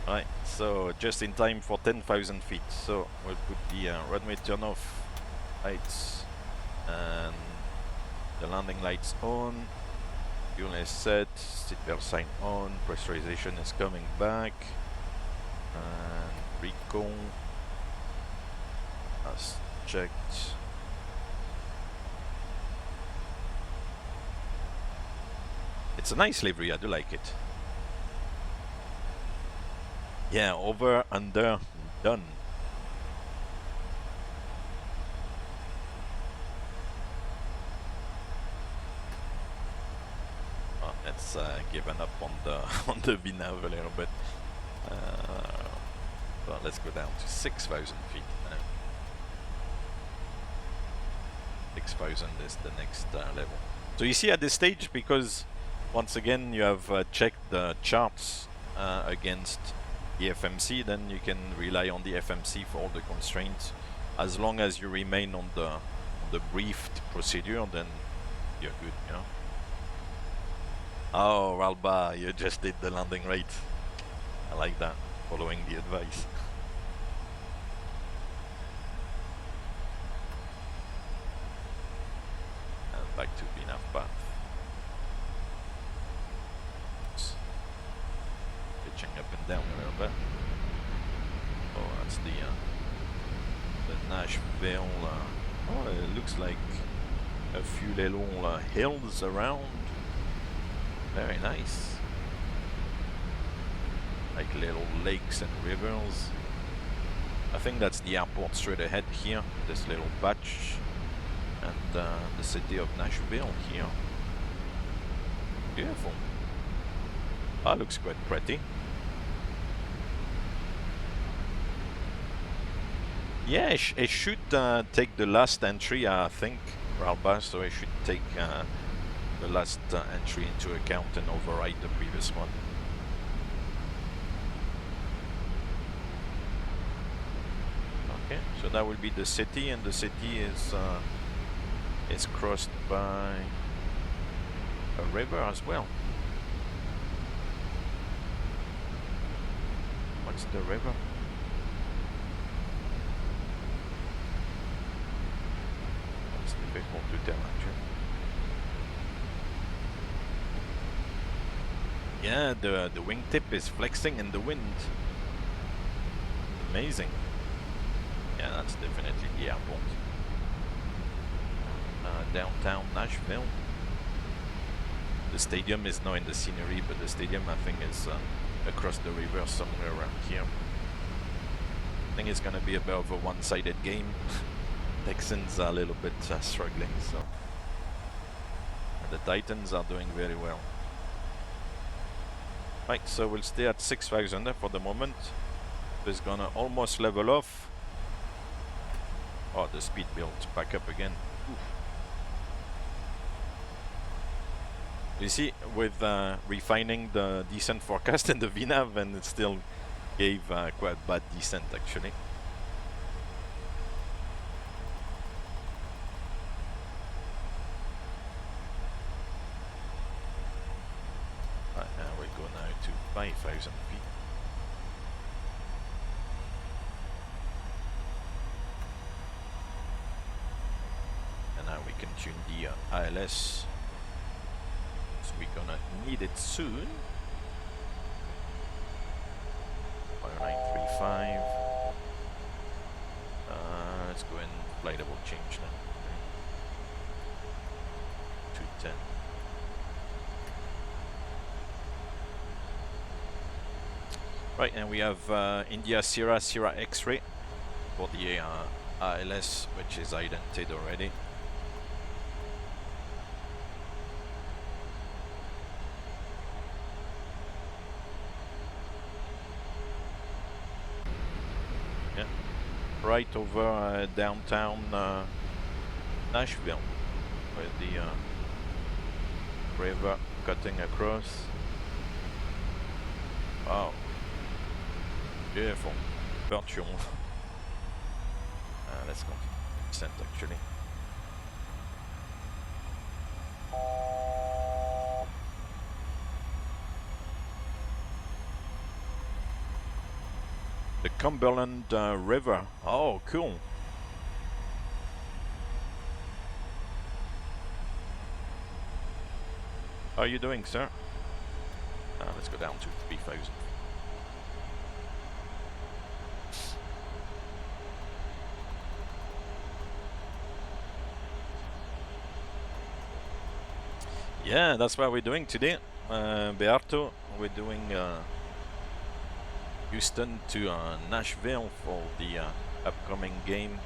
Right, so just in time for 10,000 feet. So we'll put the runway turn off lights and the landing lights on. Fuel is set, seatbelt sign on, pressurization is coming back, and recon as checked. It's a nice livery, I do like it. Yeah, over, under, done. Oh, it's given up on the on the VNAV a little bit. But let's go down to 6,000 feet now. 6,000 is the next level. So you see at this stage, because once again you have checked the charts against the FMC, then you can rely on the FMC for all the constraints. as long as you remain on the briefed procedure, then you're good, you know. Oh, Ralba, you just did the landing rate. I like that, following the advice. And back to VNAV path. Oops. Pitching up and down a little bit. Oh, that's the Nashville. Oh, it looks like a few little hills around. Very nice. Like little lakes and rivers. I think that's the airport straight ahead here. This little patch. And the city of Nashville here. Beautiful. That looks quite pretty. Yeah, it should take the last entry, I think, Ralba, so it should take the last entry into account and override the previous one. Okay, so that will be the city, and the city is crossed by a river as well. What's the river? It's difficult to tell actually. Yeah, the wingtip is flexing in the wind. Amazing. Yeah, that's definitely the airport. Downtown Nashville. The stadium is now in the scenery, but the stadium I think is across the river somewhere around here. I think it's gonna be a bit of a one-sided game. Texans are a little bit struggling, so. And the Titans are doing very well. Right, so we'll stay at 6,000 for the moment. It's gonna almost level off. Oh, the speed built back up again. Oof. You see, with refining the descent forecast in the VNAV, and it still gave quite bad descent actually. Right, now we go now to 5,000 feet. And now we can tune the ILS. We're gonna need it soon. 935. Let's go and flight level change now. 210. Right, and we have India Sierra X-ray for the ILS, which is idented already. Right over downtown Nashville, with the river cutting across. Wow, beautiful. Virtual. Let's go descent actually. The Cumberland River. Oh, cool. How are you doing, sir? Let's go down to 3,000. Yeah, that's what we're doing today. Beato, we're doing Houston to Nashville for the upcoming game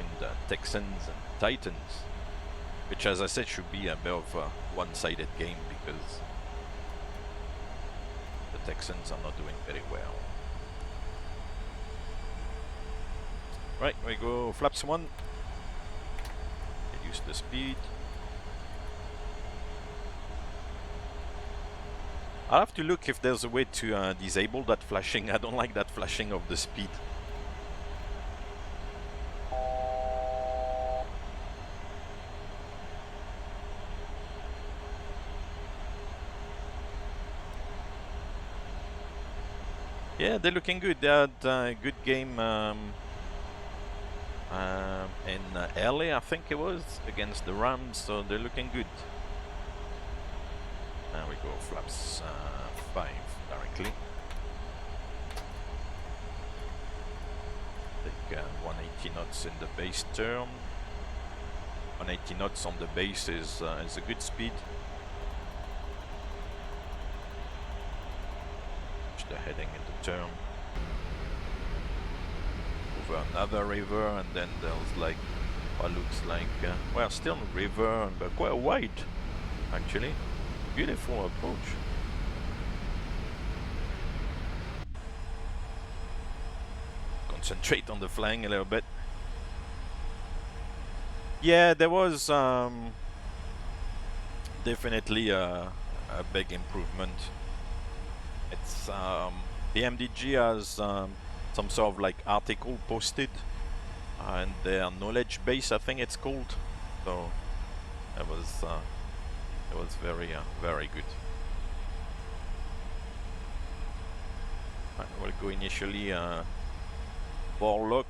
in the Texans and Titans, which, as I said, should be a bit of a one-sided game because the Texans are not doing very well. Right, we go flaps 1. Reduce the speed. I'll have to look if there's a way to disable that flashing. I don't like that flashing of the speed. Yeah, they're looking good. They had a good game in LA, I think it was, against the Rams, so they're looking good. There we go, flaps 5 directly. Take 180 knots in the base turn. 180 knots on the base is a good speed. Push the heading in the turn. Over another river, and then there's like what looks like, well, still a river, but quite wide, actually. Beautiful approach. Concentrate on the flying a little bit. Yeah, there was definitely a big improvement. It's PMDG has some sort of like article posted, and their knowledge base, I think it's called. So it was very good. We'll go initially ball lock.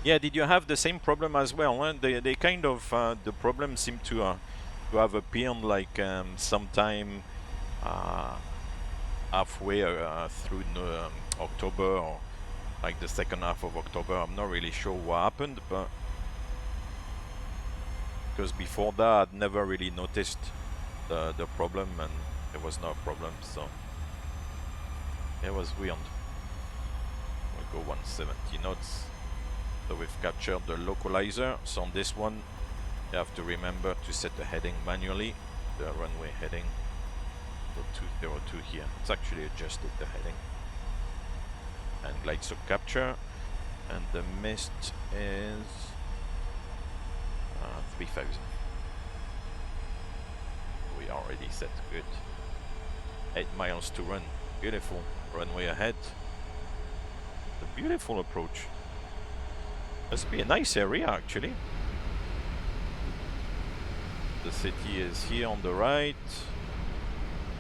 Yeah, did you have the same problem as well? Huh? They kind of the problem seemed to have appeared like sometime halfway through October, or like the second half of October. I'm not really sure what happened, but because before that I'd never really noticed the problem, and it was no problem, so it was weird. We'll go 170 knots. So we've captured the localizer. So on this one, you have to remember to set the heading manually, the runway heading. So 202 here. It's actually adjusted the heading. And glide slope capture. And the mist is 3000. We already set good. 8 miles to run. Beautiful. Runway ahead. A beautiful approach. Must be a nice area, actually. The city is here on the right.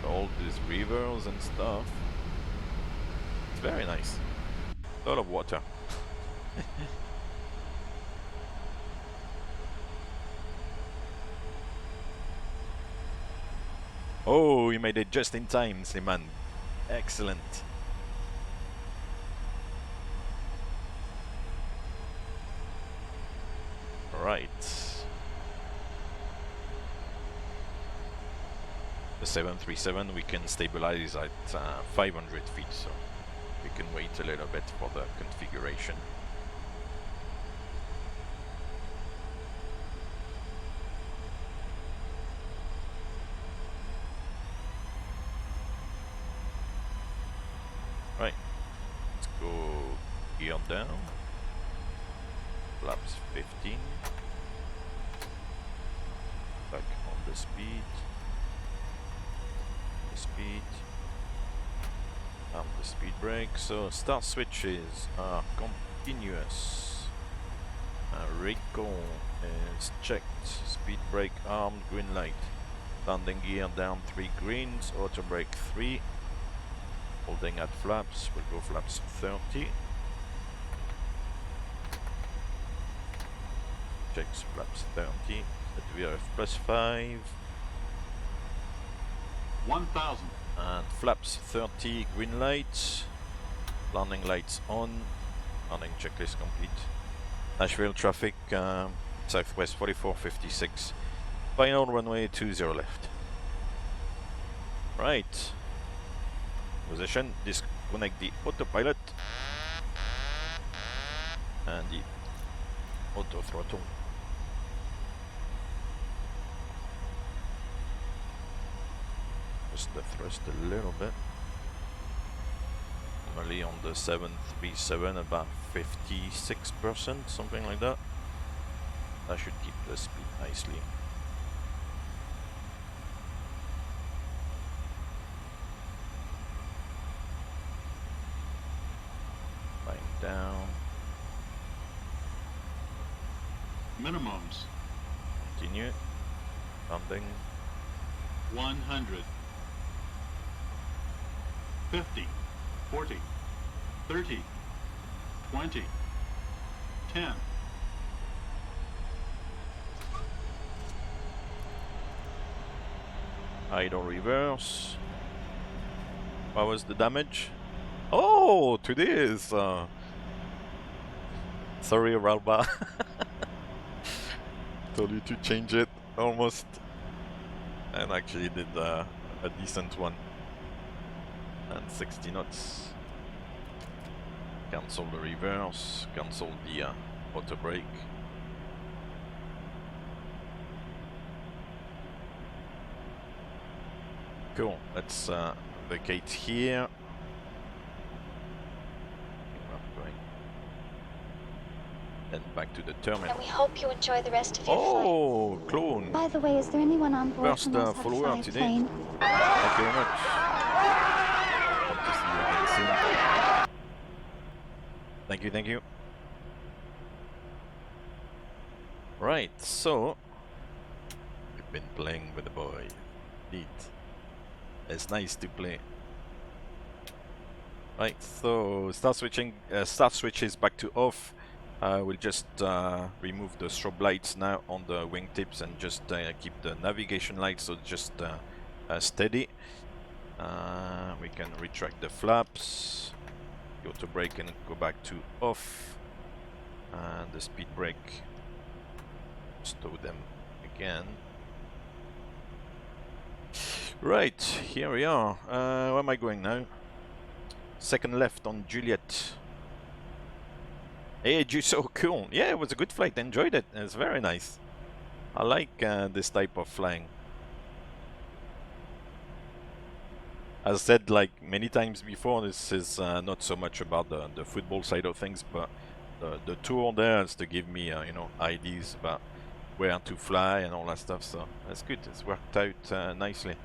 All these rivers and stuff. It's very nice. A lot of water. Oh, you made it just in time, Seaman. Excellent. Right. The 737 we can stabilize at 500 feet, so we can wait a little bit for the configuration. Right, let's go gear down. Flaps 15. Back on the speed. The speed. And the speed brake. So start switches are continuous. Recall is checked. Speed brake armed, green light. Landing gear down 3 greens. Auto brake 3. Holding at flaps. We'll go flaps 30. Checks flaps 30. At VRF plus 5. 1,000. And flaps 30, green lights. Landing lights on. Landing checklist complete. Nashville traffic, southwest 4456. Final runway 20 left. Right. Position, disconnect the autopilot. And the auto throttle. Just the thrust a little bit. Normally on the 737 about 56%, something like that. That should keep the speed nicely. Lying down. Minimums. Continue. Landing. 100. 50. 40. 30. 20. 10. Idle reverse. What was the damage? Oh, today is... Sorry, Ralba. Told you to change it, almost. And actually did a decent one. And 60 knots. Cancel the reverse, cancel the auto brake. Cool, let's vacate here. Then back to the terminal. And we hope you enjoy the rest of your Oh, clone! By the way, is there anyone on board First who knows how to follower fly a today. plane? Thank you very much. Hope to see you again soon. Thank you, thank you. Right, so we've been playing with the boy. Indeed. It's nice to play. Right, so start switch is back to off. We'll just remove the strobe lights now on the wingtips and just keep the navigation lights so just steady. We can retract the flaps. The auto brake and go back to off. And the speed brake. Stow them again. Right, here we are. Where am I going now? Second left on Juliet. Hey, so cool. Yeah, it was a good flight. Enjoyed it. It's very nice. I like this type of flying. As said like many times before, this is not so much about the football side of things, but the tour there is to give me you know, ideas about where to fly and all that stuff. So that's good. It's worked out nicely.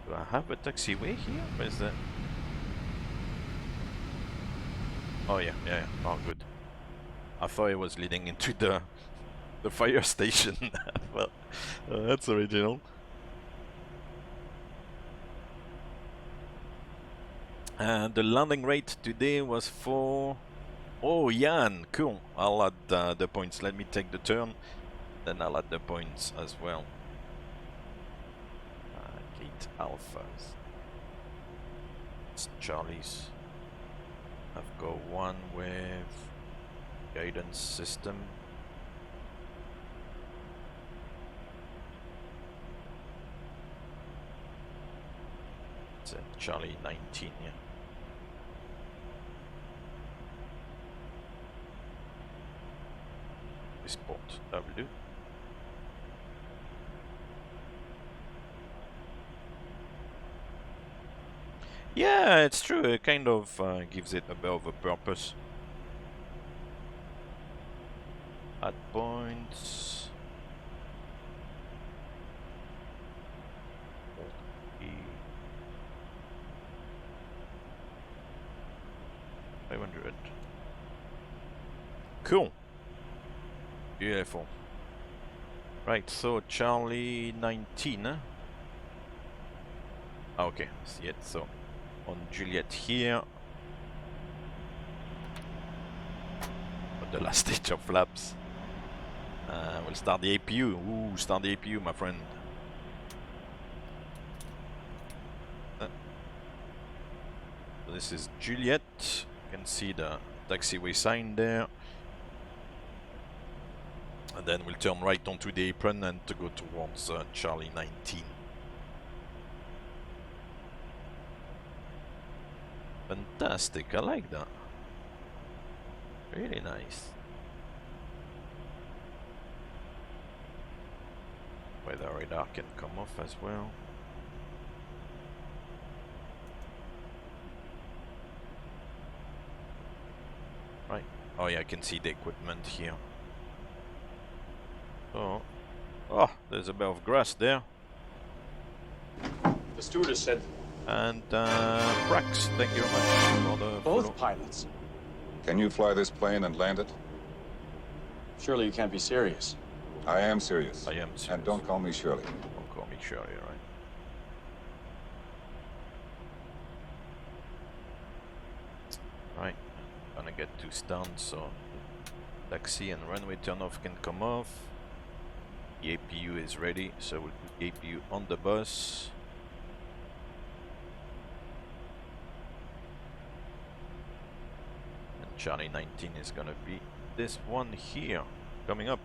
Do I have a taxiway here? Where is that? Oh yeah, yeah, oh good. I thought it was leading into the fire station. Well, that's original. And the landing rate today was for... Oh, Jan, cool. I'll add the points. Let me take the turn, then I'll add the points as well. Gate Alphas. It's Charlie's. I've got one with guidance system. It's a Charlie 19, yeah. Sport, that will do. Yeah, it's true. It kind of gives it a bit of a purpose. Add points. 500. Cool. Beautiful. Right, so Charlie 19. Huh? Okay, see it. So on Juliet here. On the last stage of flaps. We'll start the APU. Ooh, start the APU, my friend. So this is Juliet. You can see the taxiway sign there. And then we'll turn right onto the apron and to go towards Charlie 19. Fantastic, I like that. Really nice. Weather radar can come off as well. Right. Oh yeah, I can see the equipment here. Oh. Oh, there's a bit of grass there. The stewardess said... And Brax, thank you very much for the Both follow. pilots. Can you fly this plane and land it? Surely you can't be serious. I am serious. I am serious. And don't call me Shirley. Don't call me Shirley, right? Right, gonna get 2 stunned, so taxi and runway turnoff can come off. The APU is ready, so we'll put the APU on the bus. And Charlie 19 is gonna be this one here, coming up.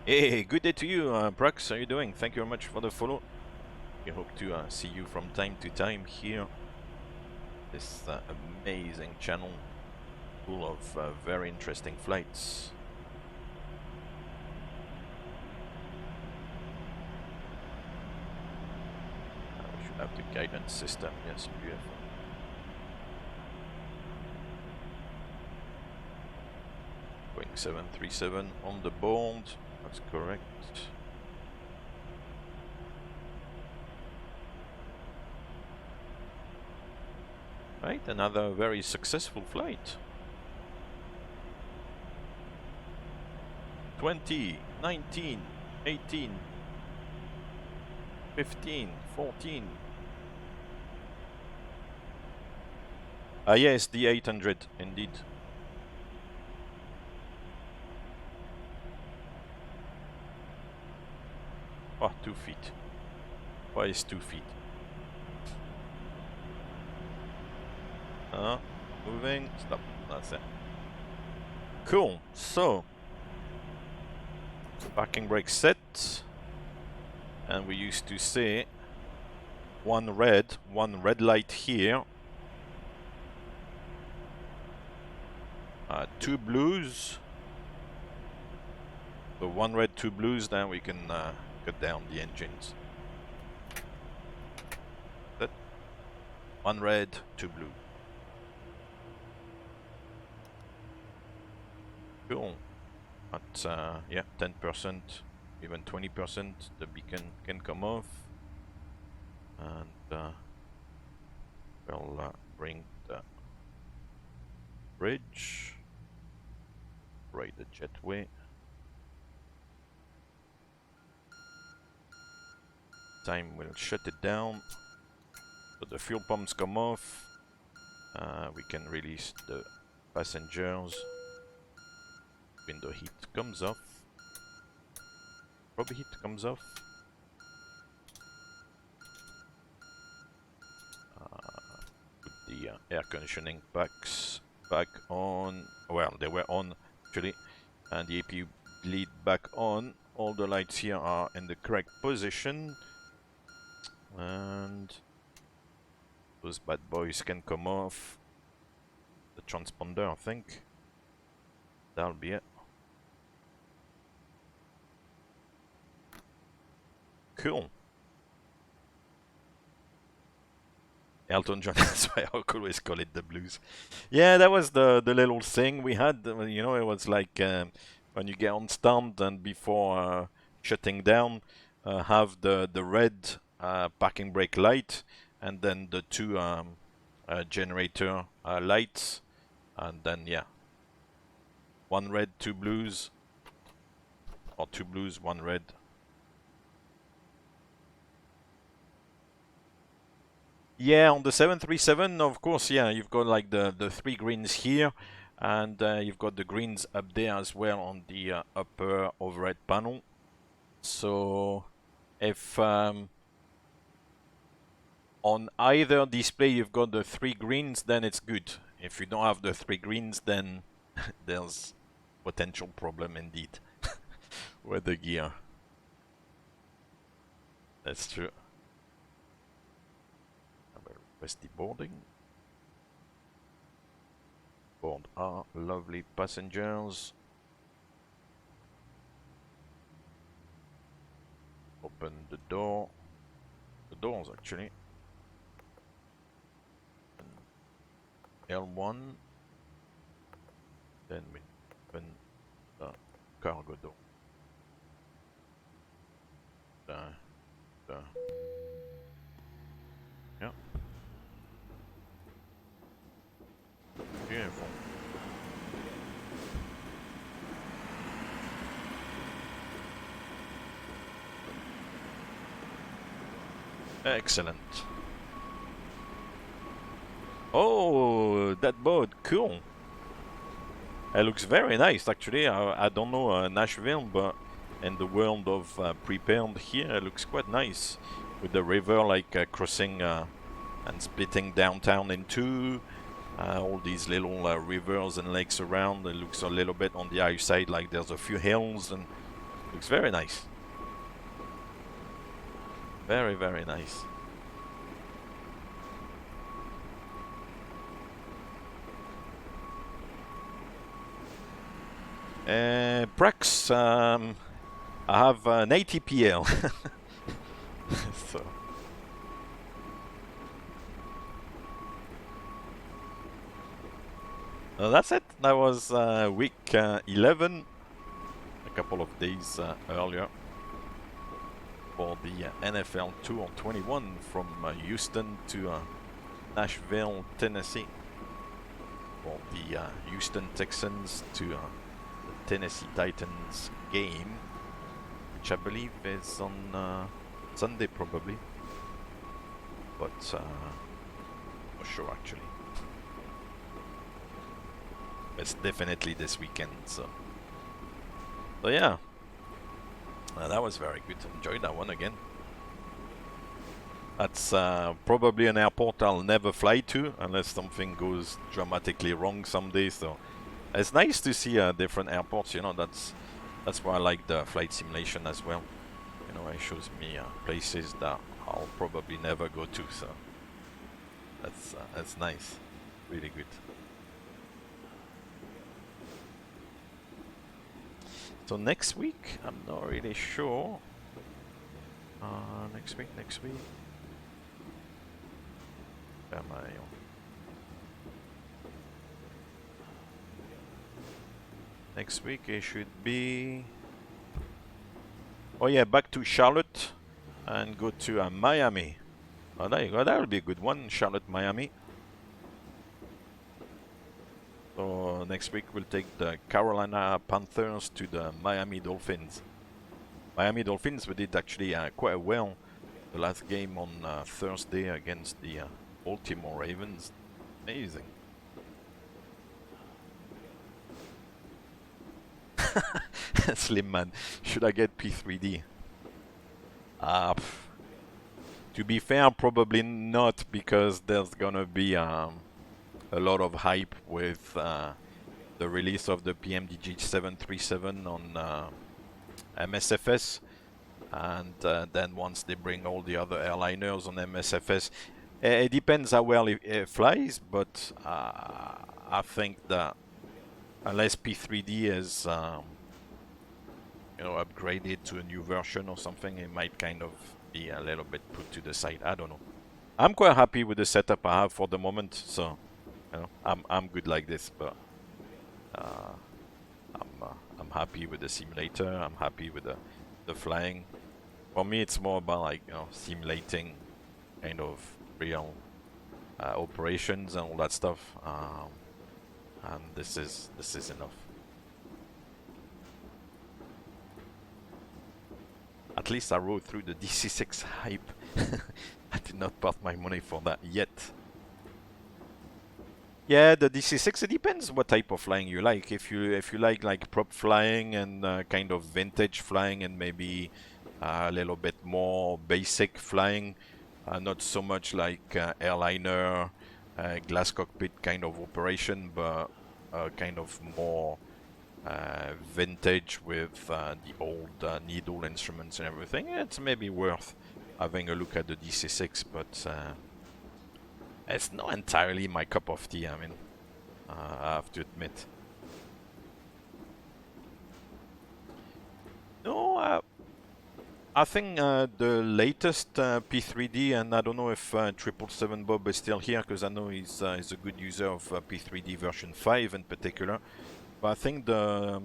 Hey, good day to you, Brax. How are you doing? Thank you very much for the follow. We hope to see you from time to time here. This amazing channel full of very interesting flights. We should have the guidance system. Yes, beautiful. Going 737 on the board. That's correct. Right, another very successful flight. 20, 19, 18, 15, 14. Yes, the 800, indeed. Oh, 2 feet. Why is 2 feet? Moving, stop, that's it. Cool, so parking brake set, and we used to say one red light here, 2 blues, so 1 red, 2 blues, then we can cut down the engines. That 1 red, 2 blue. Cool. At yeah, 10%, even 20%, the beacon can come off, and we'll bring the bridge, right the jetway. Time will shut it down, so the fuel pumps come off. We can release the passengers. Window heat comes off. Probe heat comes off. Put the air conditioning packs back on. Well, they were on actually, and the APU bleed back on. All the lights here are in the correct position, and those bad boys can come off. The transponder, I think. That'll be it. Cool. Elton John, that's why I always call it the blues. Yeah, that was the little thing we had. You know, it was like when you get on stand and before shutting down, have the red parking brake light, and then the 2 generator lights, and then yeah, 1 red, 2 blues, or 2 blues, 1 red. Yeah, on the 737, of course, yeah, you've got like the 3 greens here, and you've got the greens up there as well on the upper overhead panel. So if on either display you've got the 3 greens, then it's good. If you don't have the 3 greens, then there's potential problem indeed with the gear. That's true. The boarding. Board our lovely passengers. Open the door. The doors actually. L1. Then we open the cargo door. Yeah. Beautiful. Excellent. Oh, that boat, cool. It looks very nice, actually. I don't know Nashville, but in the world of prepared here, it looks quite nice. With the river like crossing and splitting downtown in two. All these little rivers and lakes around. It looks a little bit on the other side like there's a few hills, and looks very nice. Very, very nice. Prax, I have an ATPL. So. That's it. That was week 11, a couple of days earlier, for the NFL Tour 21 from Houston to Nashville, Tennessee, for the Houston Texans to the Tennessee Titans game, which I believe is on Sunday probably, but not sure actually. It's definitely this weekend, so yeah, that was very good. Enjoyed that one again. That's probably an airport I'll never fly to unless something goes dramatically wrong someday. So it's nice to see different airports. You know, that's why I like the flight simulation as well. You know, it shows me places that I'll probably never go to. So that's nice, really good. So next week, I'm not really sure. Next week. Where am I on? Next week it should be... Oh yeah, back to Charlotte and go to Miami. Oh, there you go. That will be a good one, Charlotte, Miami. So next week we'll take the Carolina Panthers to the Miami Dolphins. Miami Dolphins, we did actually quite well the last game on Thursday against the Baltimore Ravens. Amazing. Slim man, should I get P3D? To be fair, probably not, because there's gonna be a lot of hype with the release of the PMDG 737 on MSFS, and then once they bring all the other airliners on MSFS, it depends how well it flies, but I think that unless P3D is you know, upgraded to a new version or something, it might kind of be a little bit put to the side. I don't know. I'm quite happy with the setup I have for the moment, so you know, I'm good like this. But I'm happy with the simulator. I'm happy with the flying. For me, it's more about, like, you know, simulating kind of real operations and all that stuff. And this is enough. At least I rode through the DC6 hype. I did not put my money for that yet. Yeah, the DC6, it depends what type of flying you like. If you like prop flying and kind of vintage flying and maybe a little bit more basic flying, not so much like airliner, glass cockpit kind of operation, but kind of more vintage with the old needle instruments and everything, it's maybe worth having a look at the DC6, but it's not entirely my cup of tea, I mean, I have to admit. No, I think the latest P3D, and I don't know if 777 Bob is still here, because I know he's a good user of P3D version 5 in particular. But I think the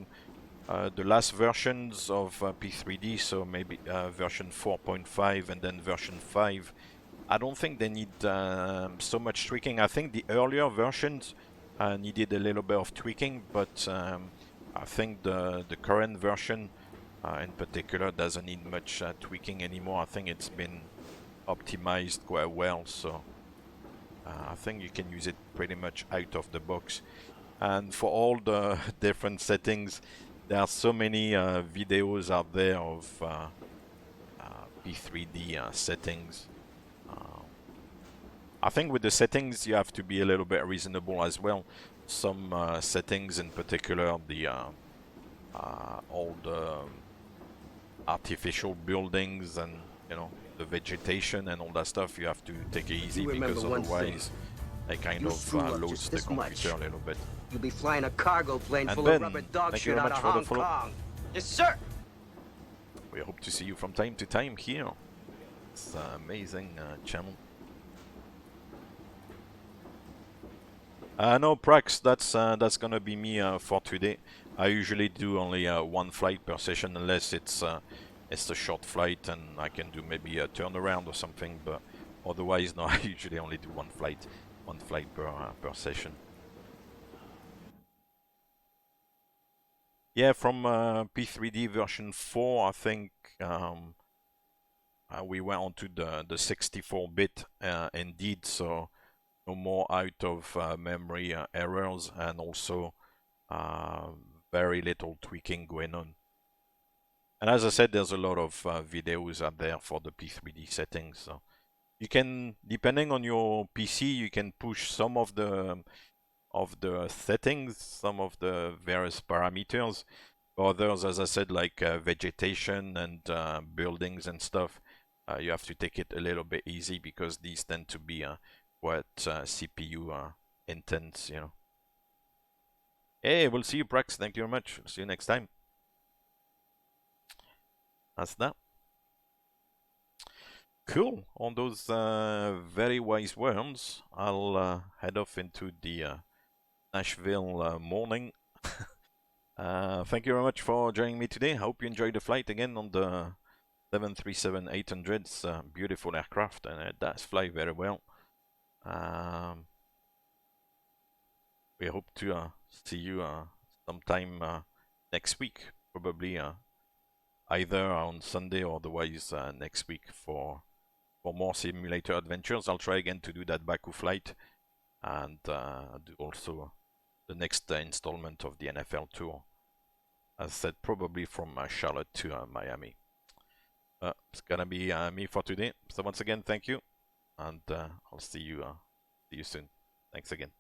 last versions of P3D, so maybe version 4.5 and then version 5, I don't think they need so much tweaking. I think the earlier versions needed a little bit of tweaking, but I think the current version in particular doesn't need much tweaking anymore. I think it's been optimized quite well, so I think you can use it pretty much out of the box. And for all the different settings, there are so many videos out there of P3D settings. I think with the settings you have to be a little bit reasonable as well. Some settings, in particular the all the artificial buildings and the vegetation and all that stuff, you have to take it easy because otherwise it kind of loads the computer a little bit. You'll be flying a cargo plane And full Ben, of rubber dog thank you shit very out much of for the Hong follow. Kong. Yes, sir. We hope to see you from time to time here. It's an amazing channel. No, Prax, that's gonna be me for today. I usually do only one flight per session, unless it's a short flight and I can do maybe a turnaround or something. But otherwise, no, I usually only do one flight per session. Yeah, from P3D version 4, I think we went on to the 64-bit indeed, so no more out of memory errors, and also very little tweaking going on. And as I said, there's a lot of videos out there for the P3D settings. So you can, depending on your PC, you can push some of the settings, some of the various parameters. Others, as I said, like vegetation and buildings and stuff, you have to take it a little bit easy because these tend to be quite CPU intense, Hey, we'll see you, Prax. Thank you very much. See you next time. That's that. Cool. On those very wise words, I'll head off into the Nashville morning. Thank you very much for joining me today. I hope you enjoyed the flight again on the 737-800. It's a beautiful aircraft and it does fly very well. We hope to see you sometime next week, probably either on Sunday or otherwise next week for more simulator adventures. I'll try again to do that Baku flight and do also the next installment of the NFL tour. As I said, probably from Charlotte to Miami. It's gonna be me for today. So once again, thank you, and I'll see you soon. Thanks again.